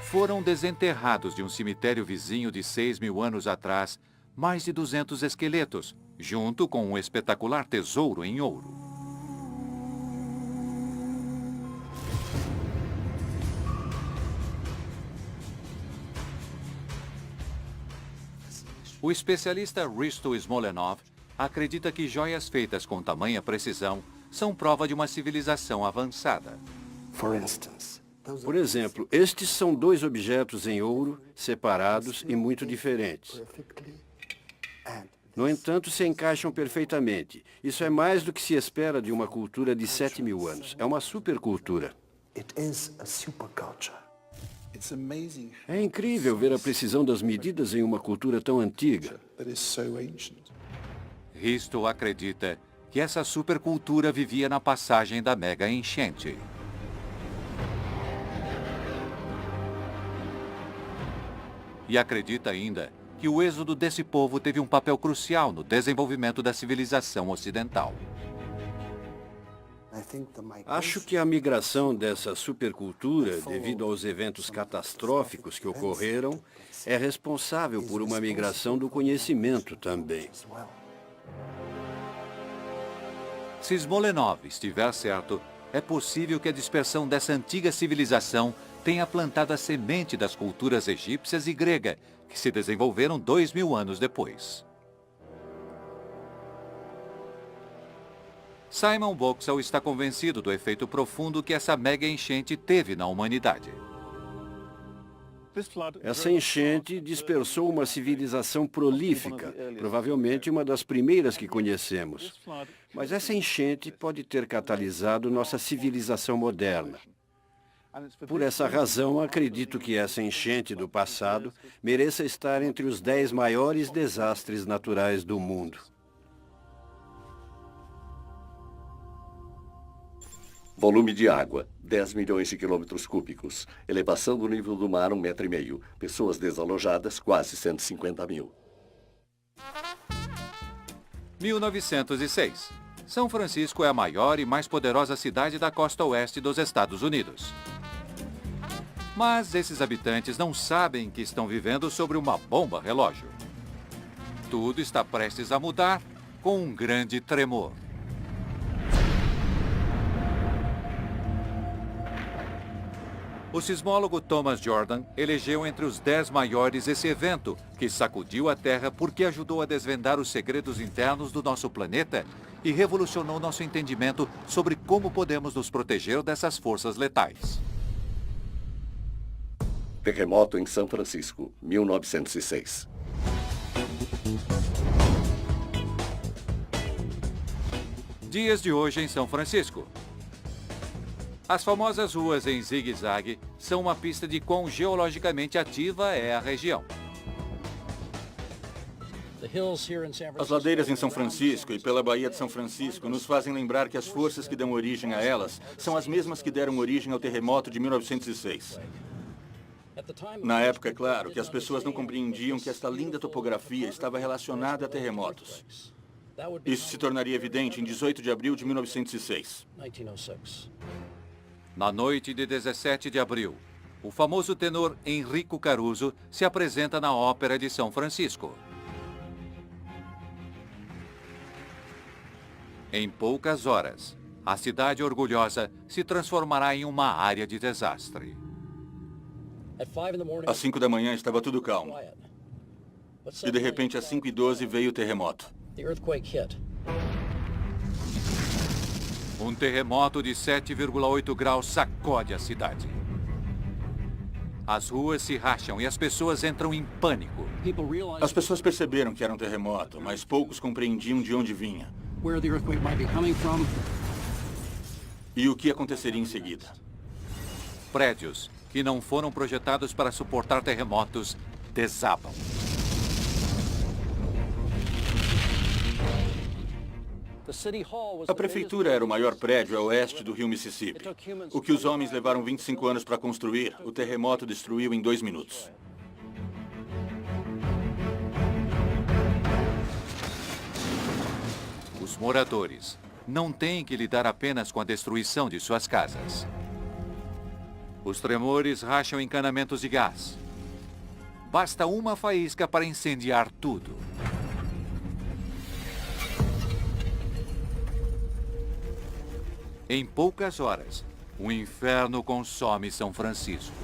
Foram desenterrados de um cemitério vizinho de 6.000 anos atrás mais de 200 esqueletos, junto com um espetacular tesouro em ouro. O especialista Risto Smolenov acredita que joias feitas com tamanha precisão são prova de uma civilização avançada. Por exemplo, estes são dois objetos em ouro, separados e muito diferentes. No entanto, se encaixam perfeitamente. Isso é mais do que se espera de uma cultura de 7.000 anos. É uma supercultura. É incrível ver a precisão das medidas em uma cultura tão antiga. Risto acredita que essa supercultura vivia na passagem da mega enchente. E acredita ainda que o êxodo desse povo teve um papel crucial no desenvolvimento da civilização ocidental. Acho que a migração dessa supercultura, devido aos eventos catastróficos que ocorreram, é responsável por uma migração do conhecimento também. Se Smolenov estiver certo, é possível que a dispersão dessa antiga civilização tenha plantado a semente das culturas egípcias e grega, que se desenvolveram 2.000 anos depois. Simon Boxall está convencido do efeito profundo que essa mega enchente teve na humanidade. Essa enchente dispersou uma civilização prolífica, provavelmente uma das primeiras que conhecemos. Mas essa enchente pode ter catalisado nossa civilização moderna. Por essa razão, acredito que essa enchente do passado mereça estar entre os 10 maiores desastres naturais do mundo. Volume de água, 10 milhões de quilômetros cúbicos. Elevação do nível do mar, 1,5 metro. Pessoas desalojadas, quase 150.000. 1906. São Francisco é a maior e mais poderosa cidade da costa oeste dos Estados Unidos. Mas esses habitantes não sabem que estão vivendo sobre uma bomba relógio. Tudo está prestes a mudar com um grande tremor. O sismólogo Thomas Jordan elegeu entre os 10 maiores esse evento, que sacudiu a Terra porque ajudou a desvendar os segredos internos do nosso planeta e revolucionou nosso entendimento sobre como podemos nos proteger dessas forças letais. Terremoto em São Francisco, 1906. Dias de hoje em São Francisco. As famosas ruas em zigue-zague são uma pista de quão geologicamente ativa é a região. As ladeiras em São Francisco e pela Baía de São Francisco nos fazem lembrar que as forças que dão origem a elas são as mesmas que deram origem ao terremoto de 1906. Na época, é claro, que as pessoas não compreendiam que esta linda topografia estava relacionada a terremotos. Isso se tornaria evidente em 18 de abril de 1906. Na noite de 17 de abril, o famoso tenor Enrico Caruso se apresenta na Ópera de São Francisco. Em poucas horas, a cidade orgulhosa se transformará em uma área de desastre. Às 5 da manhã estava tudo calmo. E de repente, às 5:12, veio o terremoto. Um terremoto de 7,8 graus sacode a cidade. As ruas se racham e as pessoas entram em pânico. As pessoas perceberam que era um terremoto, mas poucos compreendiam de onde vinha. E o que aconteceria em seguida? Prédios que não foram projetados para suportar terremotos desabam. A prefeitura era o maior prédio a oeste do rio Mississippi. O que os homens levaram 25 anos para construir, o terremoto destruiu em 2 minutos. Os moradores não têm que lidar apenas com a destruição de suas casas. Os tremores racham encanamentos de gás. Basta uma faísca para incendiar tudo. Em poucas horas, o inferno consome São Francisco.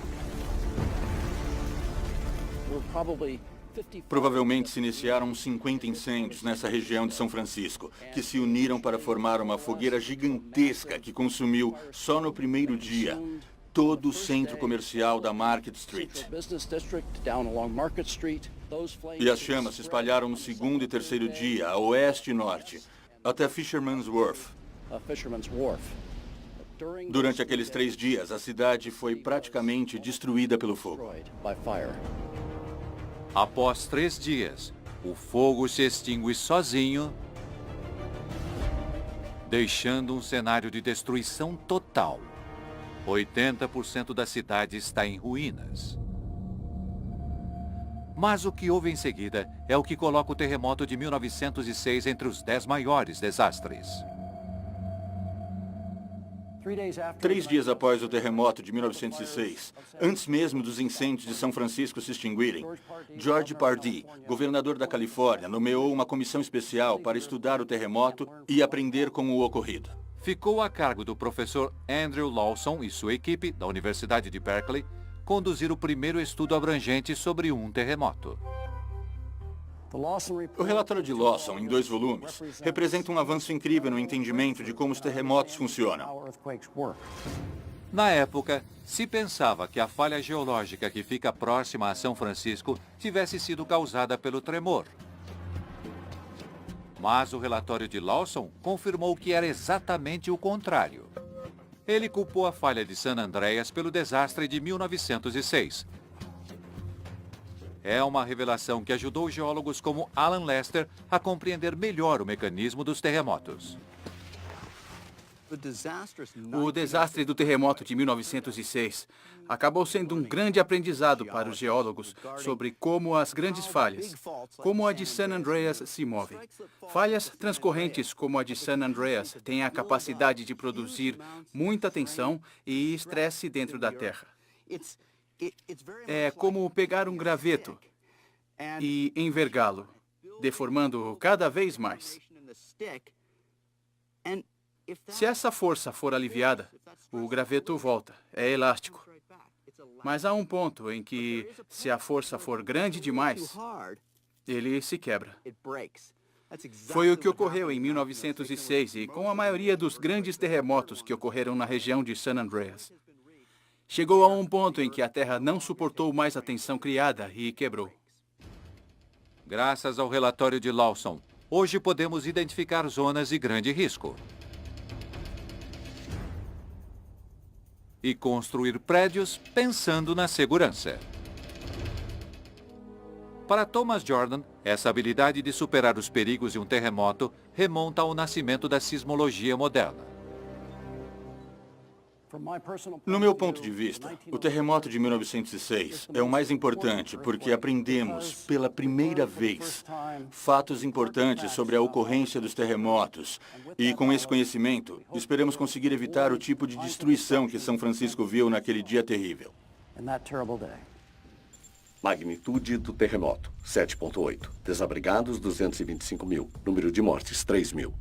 Provavelmente se iniciaram uns 50 incêndios nessa região de São Francisco, que se uniram para formar uma fogueira gigantesca que consumiu, só no primeiro dia, todo o centro comercial da Market Street. E as chamas se espalharam no segundo e terceiro dia, a oeste e norte, até Fisherman's Wharf. Durante aqueles 3 dias, a cidade foi praticamente destruída pelo fogo. Após 3 dias, o fogo se extingue sozinho, deixando um cenário de destruição total. 80% da cidade está em ruínas. Mas o que houve em seguida é o que coloca o terremoto de 1906 entre os 10 maiores desastres. 3 dias após o terremoto de 1906, antes mesmo dos incêndios de São Francisco se extinguirem, George Pardee, governador da Califórnia, nomeou uma comissão especial para estudar o terremoto e aprender com o ocorrido. Ficou a cargo do professor Andrew Lawson e sua equipe, da Universidade de Berkeley, conduzir o primeiro estudo abrangente sobre um terremoto. O relatório de Lawson, em 2 volumes, representa um avanço incrível no entendimento de como os terremotos funcionam. Na época, se pensava que a falha geológica que fica próxima a São Francisco tivesse sido causada pelo tremor. Mas o relatório de Lawson confirmou que era exatamente o contrário. Ele culpou a falha de San Andreas pelo desastre de 1906. É uma revelação que ajudou geólogos como Alan Lester a compreender melhor o mecanismo dos terremotos. O desastre do terremoto de 1906 acabou sendo um grande aprendizado para os geólogos sobre como as grandes falhas, como a de San Andreas, se movem. Falhas transcorrentes como a de San Andreas têm a capacidade de produzir muita tensão e estresse dentro da Terra. É como pegar um graveto e envergá-lo, deformando-o cada vez mais. Se essa força for aliviada, o graveto volta, é elástico. Mas há um ponto em que, se a força for grande demais, ele se quebra. Foi o que ocorreu em 1906 e com a maioria dos grandes terremotos que ocorreram na região de San Andreas. Chegou a um ponto em que a Terra não suportou mais a tensão criada e quebrou. Graças ao relatório de Lawson, hoje podemos identificar zonas de grande risco e construir prédios pensando na segurança. Para Thomas Jordan, essa habilidade de superar os perigos de um terremoto remonta ao nascimento da sismologia moderna. No meu ponto de vista, o terremoto de 1906 é o mais importante porque aprendemos, pela primeira vez, fatos importantes sobre a ocorrência dos terremotos. E com esse conhecimento, esperamos conseguir evitar o tipo de destruição que São Francisco viu naquele dia terrível. Magnitude do terremoto, 7,8. Desabrigados, 225 mil. Número de mortes, 3 mil.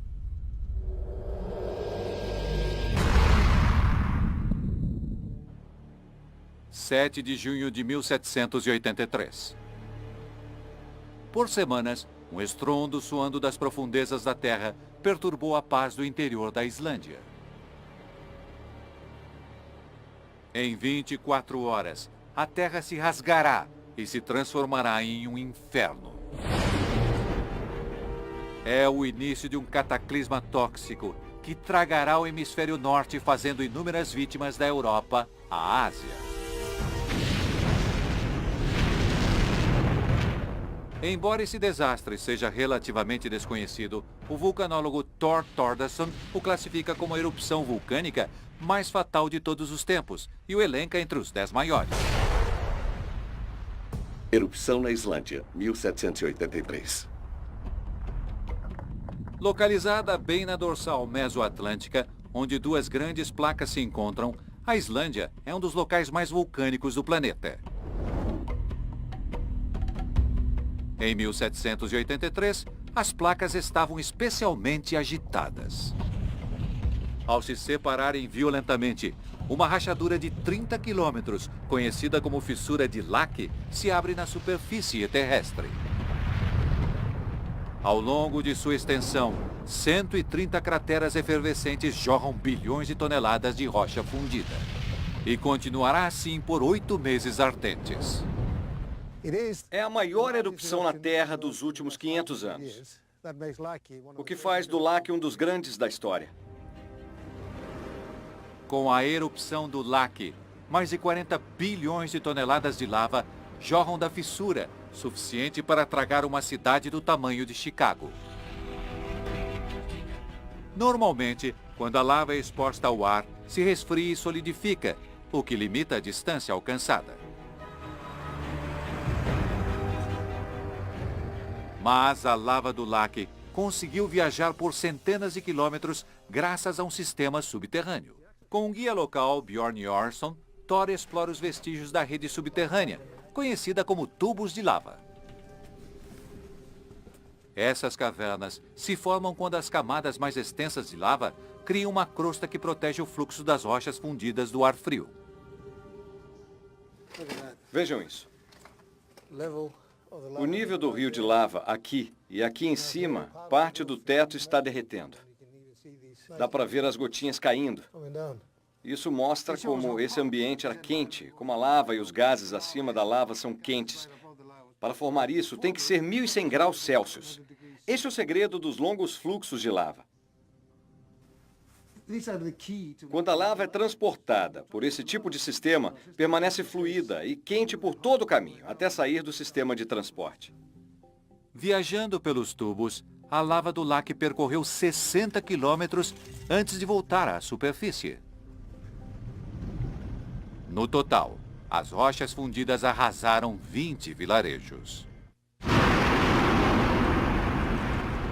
7 de junho de 1783. Por semanas, um estrondo soando das profundezas da terra perturbou a paz do interior da Islândia. Em 24 horas, a terra se rasgará e se transformará em um inferno. É o início de um cataclisma tóxico que tragará o hemisfério norte, fazendo inúmeras vítimas da Europa à Ásia. Embora esse desastre seja relativamente desconhecido, o vulcanólogo Thor Thordarson o classifica como a erupção vulcânica mais fatal de todos os tempos e o elenca entre os 10 maiores. Erupção na Islândia, 1783. Localizada bem na dorsal mesoatlântica, onde duas grandes placas se encontram, a Islândia é um dos locais mais vulcânicos do planeta. Em 1783, as placas estavam especialmente agitadas. Ao se separarem violentamente, uma rachadura de 30 quilômetros, conhecida como fissura de Laki, se abre na superfície terrestre. Ao longo de sua extensão, 130 crateras efervescentes jorram bilhões de toneladas de rocha fundida. E continuará assim por 8 meses ardentes. É a maior erupção na Terra dos últimos 500 anos. O que faz do Laki um dos grandes da história. Com a erupção do Laki, mais de 40 bilhões de toneladas de lava jorram da fissura, suficiente para tragar uma cidade do tamanho de Chicago. Normalmente, quando a lava é exposta ao ar, se resfria e solidifica, o que limita a distância alcançada. Mas a lava do Laki conseguiu viajar por centenas de quilômetros graças a um sistema subterrâneo. Com um guia local, Bjorn Jorsson, Thor explora os vestígios da rede subterrânea, conhecida como tubos de lava. Essas cavernas se formam quando as camadas mais extensas de lava criam uma crosta que protege o fluxo das rochas fundidas do ar frio. Vejam isso. O nível do rio de lava aqui e aqui em cima, parte do teto está derretendo. Dá para ver as gotinhas caindo. Isso mostra como esse ambiente era quente, como a lava e os gases acima da lava são quentes. Para formar isso, tem que ser 1.100 graus Celsius. Esse é o segredo dos longos fluxos de lava. Quando a lava é transportada por esse tipo de sistema, permanece fluida e quente por todo o caminho, até sair do sistema de transporte. Viajando pelos tubos, a lava do Laki percorreu 60 quilômetros antes de voltar à superfície. No total, as rochas fundidas arrasaram 20 vilarejos.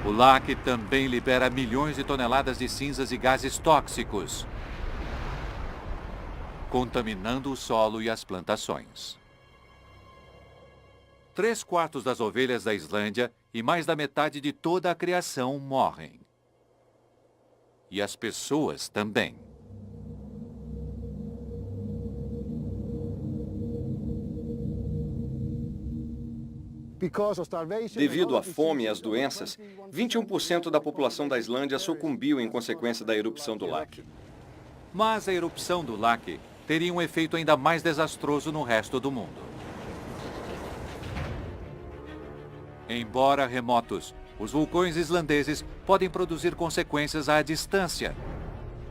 O Laki também libera milhões de toneladas de cinzas e gases tóxicos, contaminando o solo e as plantações. 3/4 das ovelhas da Islândia e mais da metade de toda a criação morrem. E as pessoas também. Devido à fome e às doenças, 21% da população da Islândia sucumbiu em consequência da erupção do Laki. Mas a erupção do Laki teria um efeito ainda mais desastroso no resto do mundo. Embora remotos, os vulcões islandeses podem produzir consequências à distância,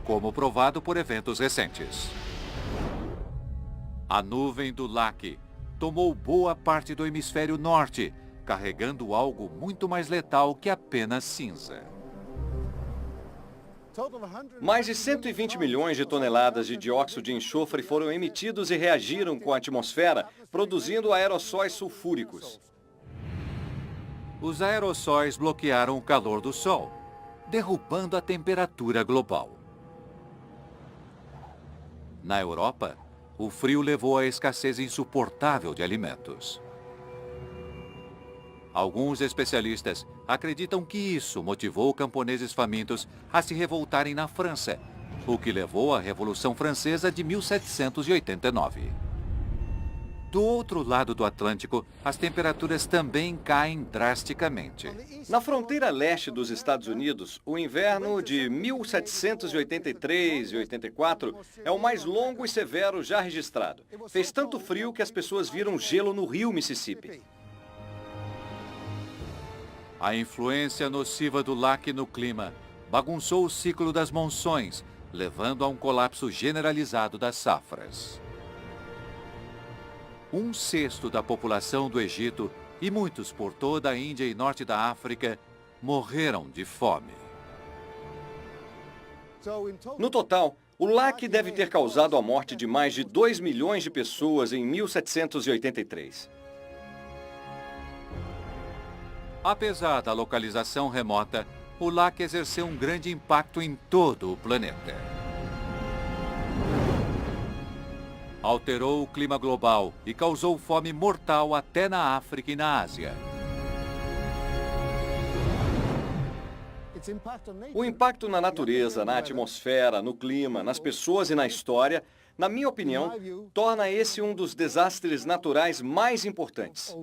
como provado por eventos recentes. A nuvem do Laki tomou boa parte do hemisfério norte, carregando algo muito mais letal que apenas cinza. Mais de 120 milhões de toneladas de dióxido de enxofre foram emitidos e reagiram com a atmosfera, produzindo aerossóis sulfúricos. Os aerossóis bloquearam o calor do Sol, derrubando a temperatura global. Na Europa, o frio levou à escassez insuportável de alimentos. Alguns especialistas acreditam que isso motivou camponeses famintos a se revoltarem na França, o que levou à Revolução Francesa de 1789. Do outro lado do Atlântico, as temperaturas também caem drasticamente. Na fronteira leste dos Estados Unidos, o inverno de 1783 e 84 é o mais longo e severo já registrado. Fez tanto frio que as pessoas viram gelo no rio Mississippi. A influência nociva do lac no clima bagunçou o ciclo das monções, levando a um colapso generalizado das safras. 1/6 da população do Egito e muitos por toda a Índia e norte da África morreram de fome. No total, o lac deve ter causado a morte de mais de 2 milhões de pessoas em 1783. Apesar da localização remota, o lac exerceu um grande impacto em todo o planeta. Alterou o clima global e causou fome mortal até na África e na Ásia. O impacto na natureza, na atmosfera, no clima, nas pessoas e na história, na minha opinião, torna esse um dos desastres naturais mais importantes.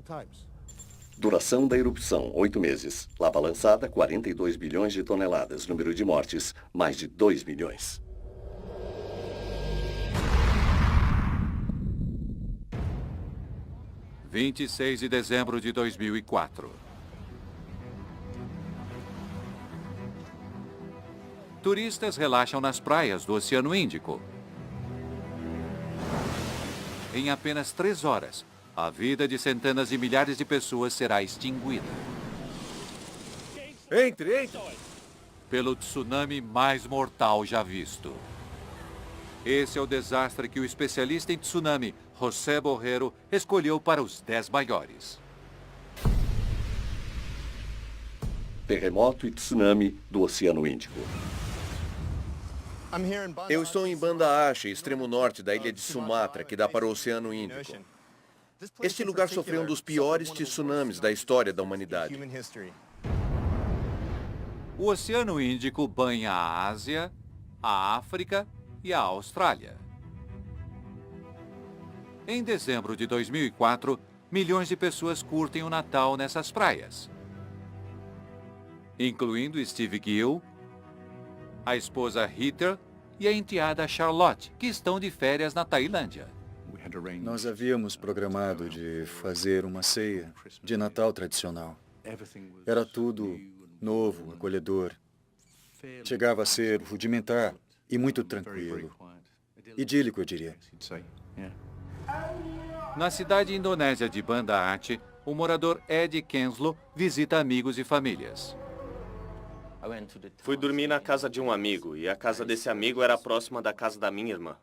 Duração da erupção, 8 meses. Lava lançada, 42 bilhões de toneladas. Número de mortes, mais de 2 milhões. – 26 de dezembro de 2004. Turistas relaxam nas praias do Oceano Índico. Em apenas 3 horas, a vida de centenas de milhares de pessoas será extinguida. Entre! Pelo tsunami mais mortal já visto. Esse é o desastre que o especialista em tsunami, José Borrero, escolheu para os 10 maiores. Terremoto e tsunami do Oceano Índico. Eu estou em Banda Aceh, extremo norte da ilha de Sumatra, que dá para o Oceano Índico. Este lugar sofreu um dos piores tsunamis da história da humanidade. O Oceano Índico banha a Ásia, a África e a Austrália. Em dezembro de 2004, milhões de pessoas curtem o Natal nessas praias, incluindo Steve Gill, a esposa Heather e a enteada Charlotte, que estão de férias na Tailândia. Nós havíamos programado de fazer uma ceia de Natal tradicional. Era tudo novo, acolhedor. Chegava a ser rudimentar e muito tranquilo. Idílico, eu diria. Na cidade indonésia de Banda Aceh, o morador Ed Kenslow visita amigos e famílias. Fui dormir na casa de um amigo, e a casa desse amigo era próxima da casa da minha irmã.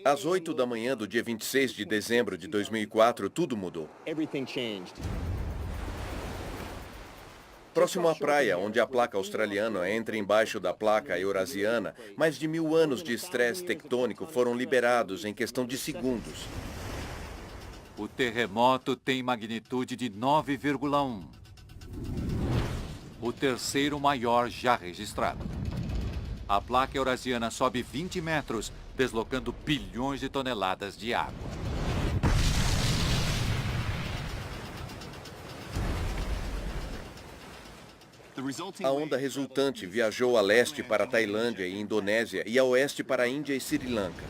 Às 8 da manhã do dia 26 de dezembro de 2004, tudo mudou. Próximo à praia, onde a placa australiana entra embaixo da placa eurasiana, mais de 1000 anos de estresse tectônico foram liberados em questão de segundos. O terremoto tem magnitude de 9,1. O terceiro maior já registrado. A placa eurasiana sobe 20 metros, deslocando bilhões de toneladas de água. A onda resultante viajou a leste para a Tailândia e Indonésia e a oeste para a Índia e Sri Lanka.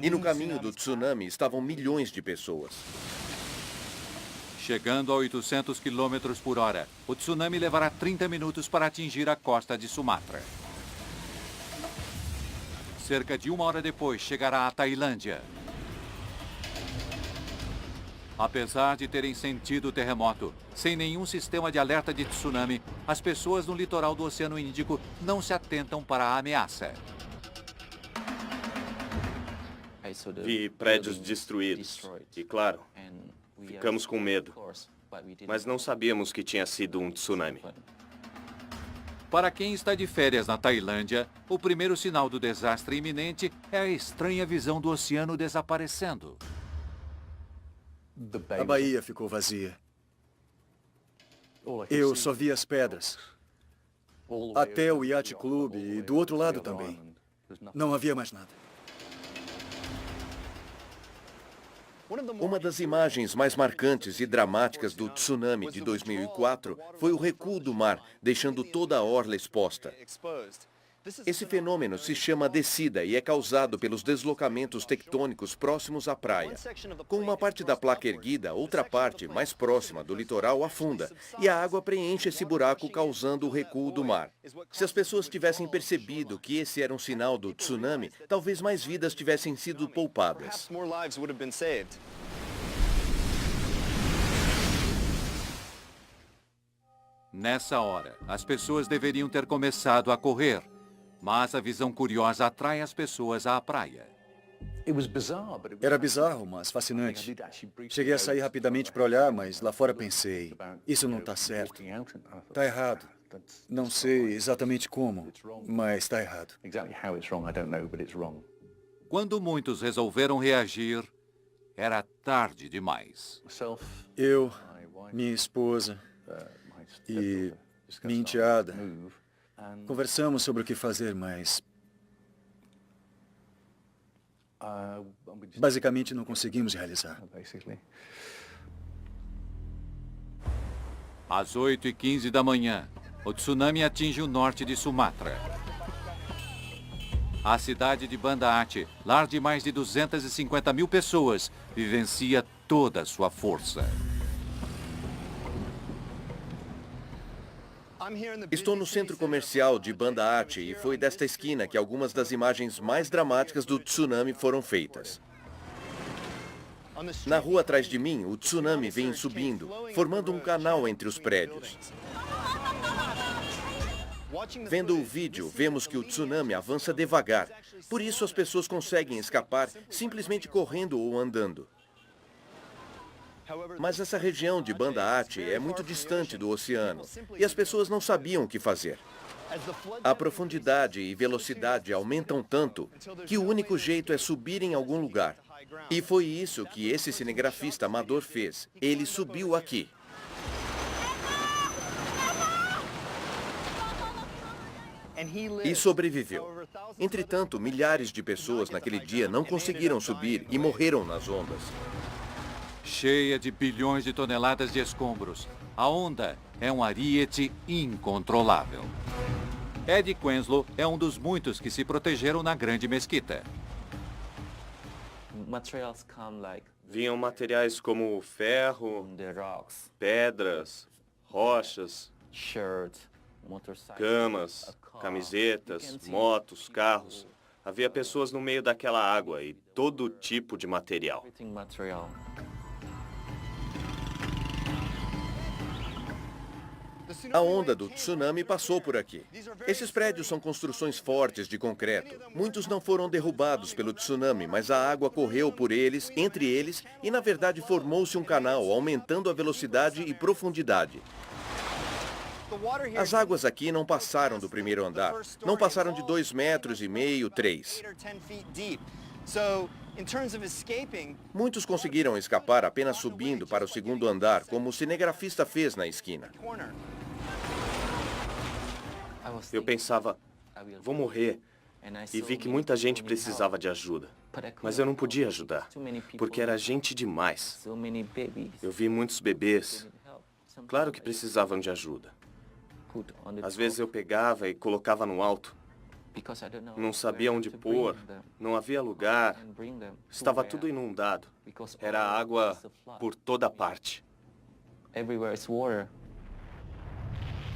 E no caminho do tsunami estavam milhões de pessoas. Chegando a 800 km por hora, o tsunami levará 30 minutos para atingir a costa de Sumatra. Cerca de 1 hora depois, chegará à Tailândia. Apesar de terem sentido o terremoto, sem nenhum sistema de alerta de tsunami, as pessoas no litoral do Oceano Índico não se atentam para a ameaça. Vi prédios destruídos. E claro, ficamos com medo. Mas não sabíamos que tinha sido um tsunami. Para quem está de férias na Tailândia, o primeiro sinal do desastre iminente é a estranha visão do oceano desaparecendo. A baía ficou vazia. Eu só vi as pedras. Até o Yacht Club e do outro lado também. Não havia mais nada. Uma das imagens mais marcantes e dramáticas do tsunami de 2004 foi o recuo do mar, deixando toda a orla exposta. Esse fenômeno se chama descida e é causado pelos deslocamentos tectônicos próximos à praia. Com uma parte da placa erguida, outra parte, mais próxima do litoral, afunda, e a água preenche esse buraco, causando o recuo do mar. Se as pessoas tivessem percebido que esse era um sinal do tsunami, talvez mais vidas tivessem sido poupadas. Nessa hora, as pessoas deveriam ter começado a correr. Mas a visão curiosa atrai as pessoas à praia. Era bizarro, mas fascinante. Cheguei a sair rapidamente para olhar, mas lá fora pensei, isso não está certo. Está errado. Não sei exatamente como, mas está errado. Quando muitos resolveram reagir, era tarde demais. Eu, minha esposa e minha enteada conversamos sobre o que fazer, mas basicamente não conseguimos realizar. Às 8h15 da manhã, o tsunami atinge o norte de Sumatra. A cidade de Banda Aceh, lar de mais de 250 mil pessoas, vivencia toda a sua força. Estou no centro comercial de Banda Aceh e foi desta esquina que algumas das imagens mais dramáticas do tsunami foram feitas. Na rua atrás de mim, o tsunami vem subindo, formando um canal entre os prédios. Vendo o vídeo, vemos que o tsunami avança devagar. Por isso as pessoas conseguem escapar simplesmente correndo ou andando. Mas essa região de Banda Aceh é muito distante do oceano e as pessoas não sabiam o que fazer. A profundidade e velocidade aumentam tanto que o único jeito é subir em algum lugar. E foi isso que esse cinegrafista amador fez. Ele subiu aqui. E sobreviveu. Entretanto, milhares de pessoas naquele dia não conseguiram subir e morreram nas ondas. Cheia de bilhões de toneladas de escombros, a onda é um ariete incontrolável. Ed Quenslow é um dos muitos que se protegeram na Grande Mesquita. Vinham materiais como ferro, pedras, rochas, camas, camisetas, motos, carros. Havia pessoas no meio daquela água e todo tipo de material. A onda do tsunami passou por aqui. Esses prédios são construções fortes de concreto. Muitos não foram derrubados pelo tsunami, mas a água correu por eles, entre eles, e na verdade formou-se um canal, aumentando a velocidade e profundidade. As águas aqui não passaram do primeiro andar. Não passaram de 2,5 metros, 3. Muitos conseguiram escapar apenas subindo para o segundo andar, como o cinegrafista fez na esquina. Eu pensava, vou morrer. E vi que muita gente precisava de ajuda. Mas eu não podia ajudar, porque era gente demais. Eu vi muitos bebês. Claro que precisavam de ajuda. Às vezes eu pegava e colocava no alto. Não sabia onde pôr, não havia lugar, estava tudo inundado. Era água por toda parte.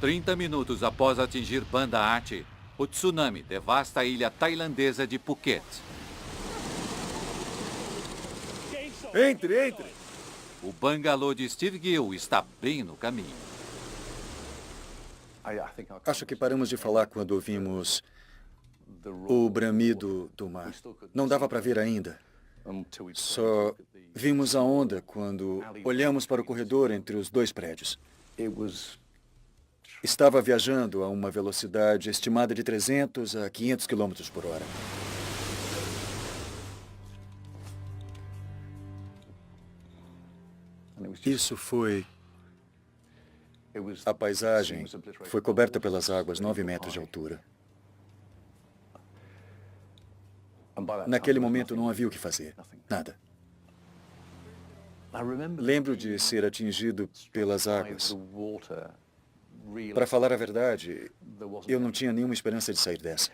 30 minutos após atingir Banda Aceh, o tsunami devasta a ilha tailandesa de Phuket. Entre! O bangalô de Steve Gill está bem no caminho. Acho que paramos de falar quando ouvimos o bramido do mar. Não dava para ver ainda. Só vimos a onda quando olhamos para o corredor entre os dois prédios. Estava viajando a uma velocidade estimada de 300 a 500 km por hora. Isso foi... A paisagem foi coberta pelas águas 9 metros de altura. Naquele momento não havia o que fazer. Nada. Lembro de ser atingido pelas águas. Para falar a verdade, eu não tinha nenhuma esperança de sair dessa.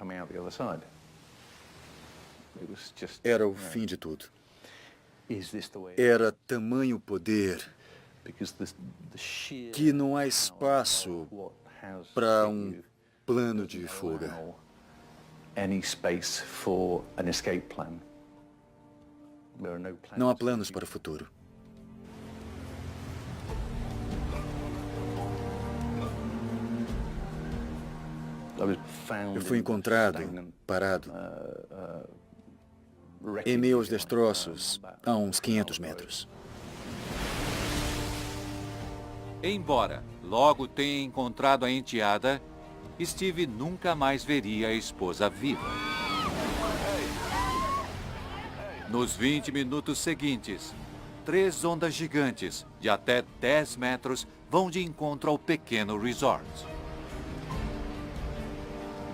Era o fim de tudo. Era tamanho poder que não há espaço para um plano de fuga. Não há planos para o futuro. Eu fui encontrado, parado, em meio aos destroços, a uns 500 metros. Embora logo tenha encontrado a enteada, Steve nunca mais veria a esposa viva. Nos 20 minutos seguintes, 3 ondas gigantes de até 10 metros vão de encontro ao pequeno resort.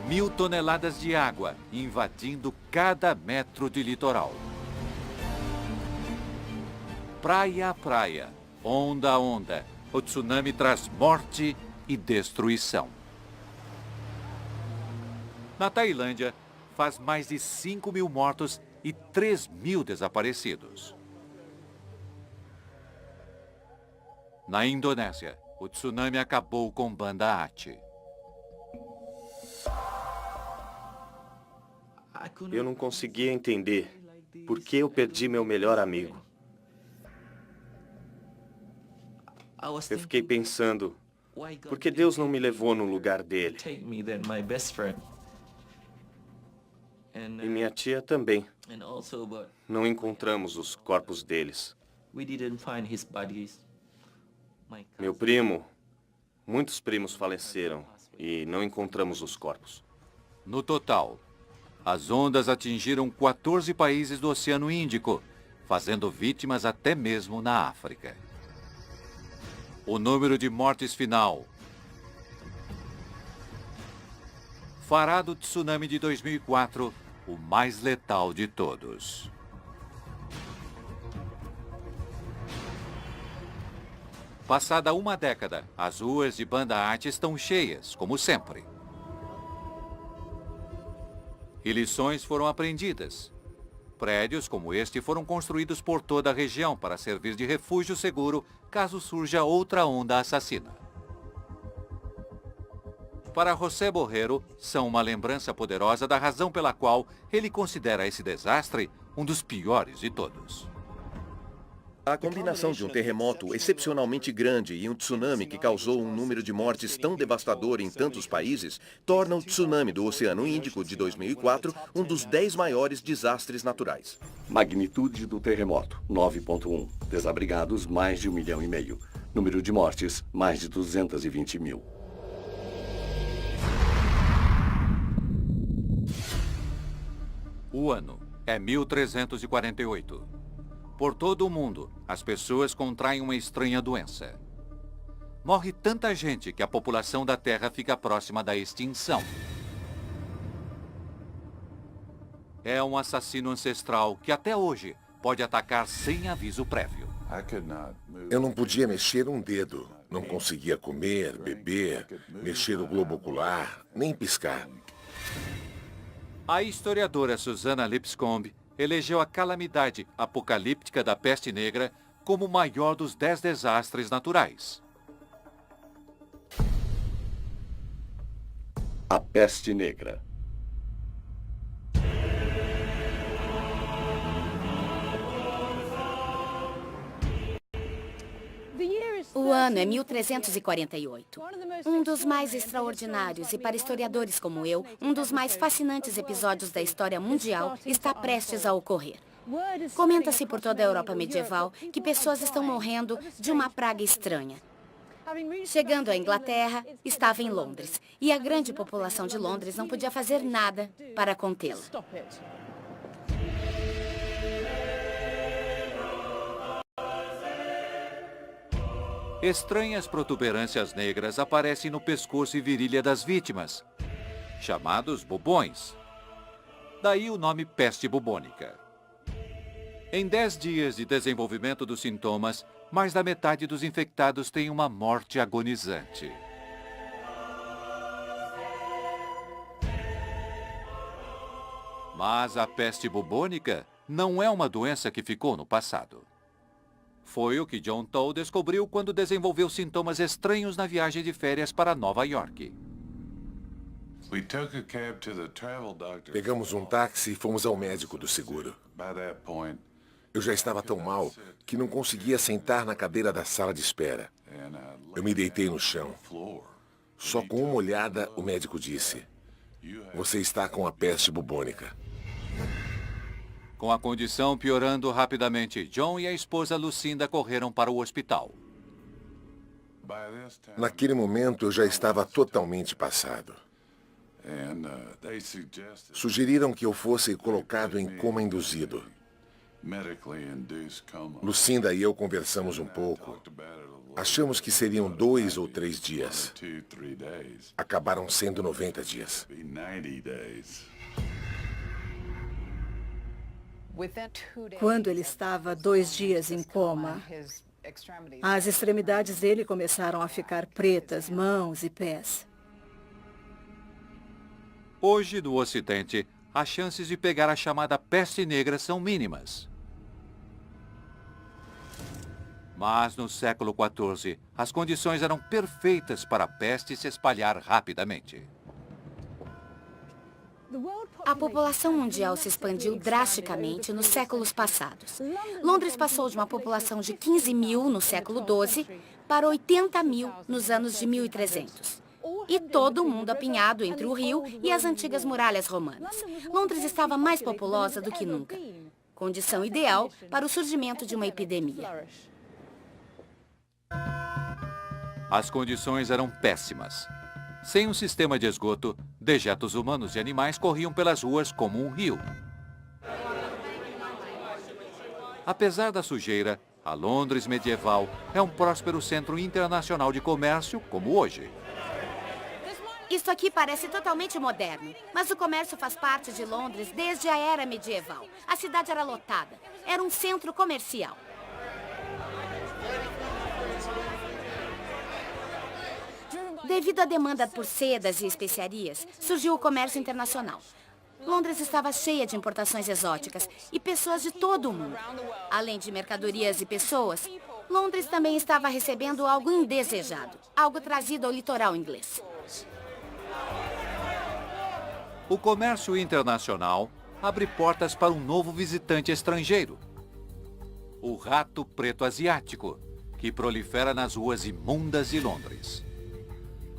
1000 toneladas de água invadindo cada metro de litoral. Praia a praia, onda a onda, o tsunami traz morte e destruição. Na Tailândia, faz mais de 5.000 mortos e 3.000 desaparecidos. Na Indonésia, o tsunami acabou com Banda Aceh. Eu não conseguia entender por que eu perdi meu melhor amigo. Eu fiquei pensando, por que Deus não me levou no lugar dele? E minha tia também. Não encontramos os corpos deles. Meu primo, muitos primos faleceram e não encontramos os corpos. No total, as ondas atingiram 14 países do Oceano Índico, fazendo vítimas até mesmo na África. O número de mortes final fará do tsunami de 2004 o mais letal de todos. Passada uma década, as ruas de Banda Aceh estão cheias, como sempre. E lições foram aprendidas. Prédios como este foram construídos por toda a região para servir de refúgio seguro caso surja outra onda assassina. Para José Borrero, são uma lembrança poderosa da razão pela qual ele considera esse desastre um dos piores de todos. A combinação de um terremoto excepcionalmente grande e um tsunami que causou um número de mortes tão devastador em tantos países torna o tsunami do Oceano Índico de 2004 um dos 10 maiores desastres naturais. Magnitude do terremoto, 9,1. Desabrigados, mais de 1,5 milhão. Número de mortes, mais de 220 mil. O ano é 1348. Por todo o mundo, as pessoas contraem uma estranha doença. Morre tanta gente que a população da Terra fica próxima da extinção. É um assassino ancestral que até hoje pode atacar sem aviso prévio. Eu não podia mexer um dedo. Não conseguia comer, beber, mexer o globo ocular, nem piscar. A historiadora Susana Lipscomb elegeu a calamidade apocalíptica da peste negra como o maior dos 10 desastres naturais. A peste negra. O ano é 1348. Um dos mais extraordinários e, para historiadores como eu, um dos mais fascinantes episódios da história mundial está prestes a ocorrer. Comenta-se por toda a Europa medieval que pessoas estão morrendo de uma praga estranha. Chegando à Inglaterra, estava em Londres, e a grande população de Londres não podia fazer nada para contê-la. Estranhas protuberâncias negras aparecem no pescoço e virilha das vítimas, chamados bubões. Daí o nome peste bubônica. Em 10 dias de desenvolvimento dos sintomas, mais da metade dos infectados tem uma morte agonizante. Mas a peste bubônica não é uma doença que ficou no passado. Foi o que John Toll descobriu quando desenvolveu sintomas estranhos na viagem de férias para Nova York. Pegamos um táxi e fomos ao médico do seguro. Eu já estava tão mal que não conseguia sentar na cadeira da sala de espera. Eu me deitei no chão. Só com uma olhada, o médico disse: "Você está com a peste bubônica." Com a condição piorando rapidamente, John e a esposa Lucinda correram para o hospital. Naquele momento, eu já estava totalmente passado. Sugeriram que eu fosse colocado em coma induzido. Lucinda e eu conversamos um pouco. Achamos que seriam 2 ou 3 dias. Acabaram sendo 90 dias. Quando ele estava 2 dias em coma, as extremidades dele começaram a ficar pretas, mãos e pés. Hoje, no Ocidente, as chances de pegar a chamada peste negra são mínimas. Mas no século XIV, as condições eram perfeitas para a peste se espalhar rapidamente. A população mundial se expandiu drasticamente nos séculos passados. Londres passou de uma população de 15 mil no século XII para 80 mil nos anos de 1300. E todo mundo apinhado entre o rio e as antigas muralhas romanas. Londres estava mais populosa do que nunca. Condição ideal para o surgimento de uma epidemia. As condições eram péssimas. Sem um sistema de esgoto, dejetos humanos e animais corriam pelas ruas como um rio. Apesar da sujeira, a Londres medieval é um próspero centro internacional de comércio, como hoje. Isso aqui parece totalmente moderno, mas o comércio faz parte de Londres desde a era medieval. A cidade era lotada, era um centro comercial. Devido à demanda por sedas e especiarias, surgiu o comércio internacional. Londres estava cheia de importações exóticas e pessoas de todo o mundo. Além de mercadorias e pessoas, Londres também estava recebendo algo indesejado, algo trazido ao litoral inglês. O comércio internacional abre portas para um novo visitante estrangeiro. O rato preto asiático, que prolifera nas ruas imundas de Londres.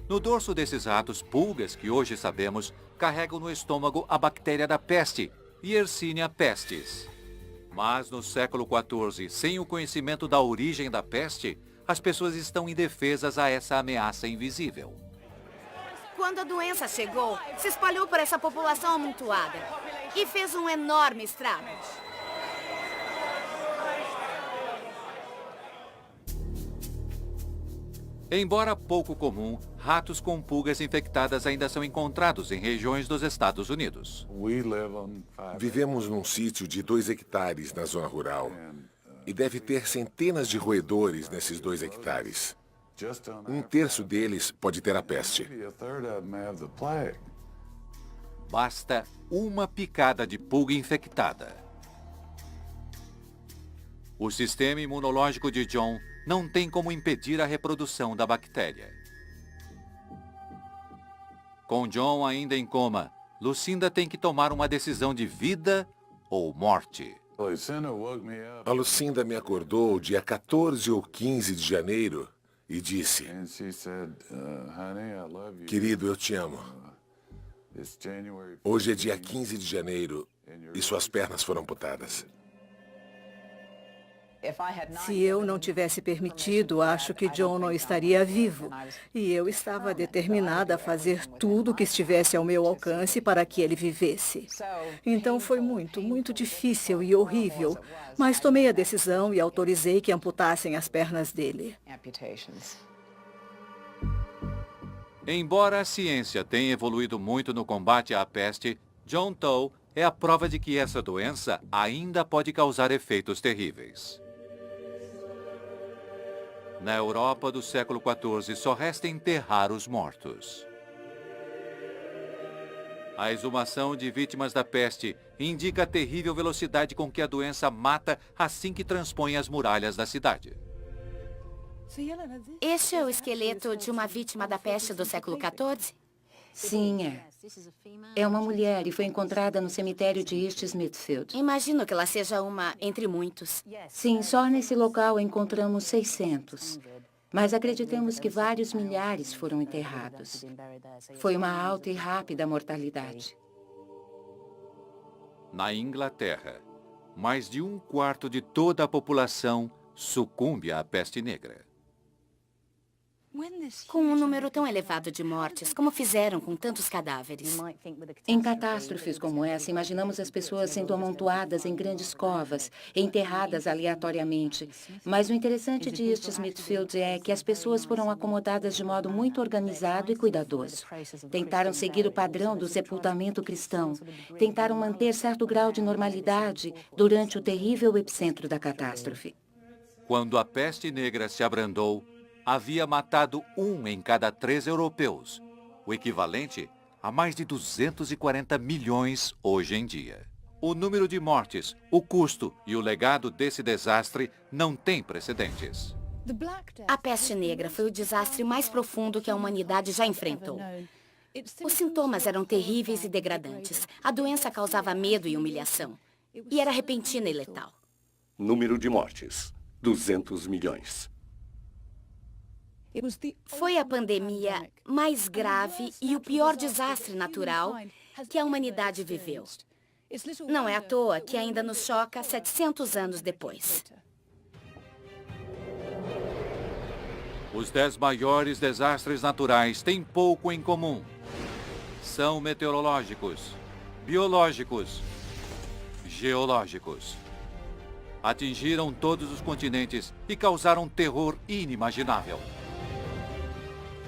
No dorso desses ratos, pulgas, que hoje sabemos, carregam no estômago a bactéria da peste, Yersinia pestis. Mas no século XIV, sem o conhecimento da origem da peste, as pessoas estão indefesas a essa ameaça invisível. Quando a doença chegou, se espalhou por essa população amontoada e fez um enorme estrago. Embora pouco comum, ratos com pulgas infectadas ainda são encontrados em regiões dos Estados Unidos. Vivemos num sítio de 2 hectares na zona rural. E deve ter centenas de roedores nesses 2 hectares. 1/3 deles pode ter a peste. Basta uma picada de pulga infectada. O sistema imunológico de John não tem como impedir a reprodução da bactéria. Com John ainda em coma, Lucinda tem que tomar uma decisão de vida ou morte. A Lucinda me acordou dia 14 ou 15 de janeiro e disse: "Querido, eu te amo. Hoje é dia 15 de janeiro e suas pernas foram amputadas." Se eu não tivesse permitido, acho que John não estaria vivo. E eu estava determinada a fazer tudo o que estivesse ao meu alcance para que ele vivesse. Então foi muito, muito difícil e horrível. Mas tomei a decisão e autorizei que amputassem as pernas dele. Embora a ciência tenha evoluído muito no combate à peste, John Toll é a prova de que essa doença ainda pode causar efeitos terríveis. Na Europa do século XIV, só resta enterrar os mortos. A exumação de vítimas da peste indica a terrível velocidade com que a doença mata assim que transpõe as muralhas da cidade. Este é o esqueleto de uma vítima da peste do século XIV? Sim, é. É uma mulher e foi encontrada no cemitério de East Smithfield. Imagino que ela seja uma entre muitos. Sim, só nesse local encontramos 600. Mas acreditamos que vários milhares foram enterrados. Foi uma alta e rápida mortalidade. Na Inglaterra, mais de 1/4 de toda a população sucumbe à peste negra. Com um número tão elevado de mortes, como fizeram com tantos cadáveres? Em catástrofes como essa, imaginamos as pessoas sendo amontoadas em grandes covas, enterradas aleatoriamente. Mas o interessante de East Smithfield é que as pessoas foram acomodadas de modo muito organizado e cuidadoso. Tentaram seguir o padrão do sepultamento cristão. Tentaram manter certo grau de normalidade durante o terrível epicentro da catástrofe. Quando a peste negra se abrandou, havia matado 1 em cada 3 europeus, o equivalente a mais de 240 milhões hoje em dia. O número de mortes, o custo e o legado desse desastre não têm precedentes. A peste negra foi o desastre mais profundo que a humanidade já enfrentou. Os sintomas eram terríveis e degradantes. A doença causava medo e humilhação. E era repentina e letal. Número de mortes, 200 milhões. Foi a pandemia mais grave e o pior desastre natural que a humanidade viveu. Não é à toa que ainda nos choca 700 anos depois. Os 10 maiores desastres naturais têm pouco em comum. São meteorológicos, biológicos, geológicos. Atingiram todos os continentes e causaram terror inimaginável.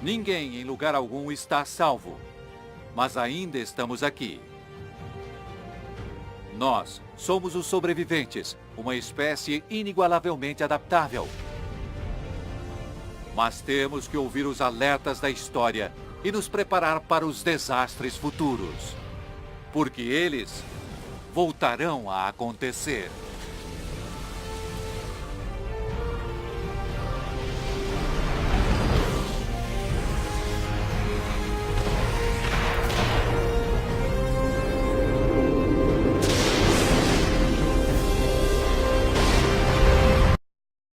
Ninguém em lugar algum está a salvo, mas ainda estamos aqui. Nós somos os sobreviventes, uma espécie inigualavelmente adaptável. Mas temos que ouvir os alertas da história e nos preparar para os desastres futuros, porque eles voltarão a acontecer.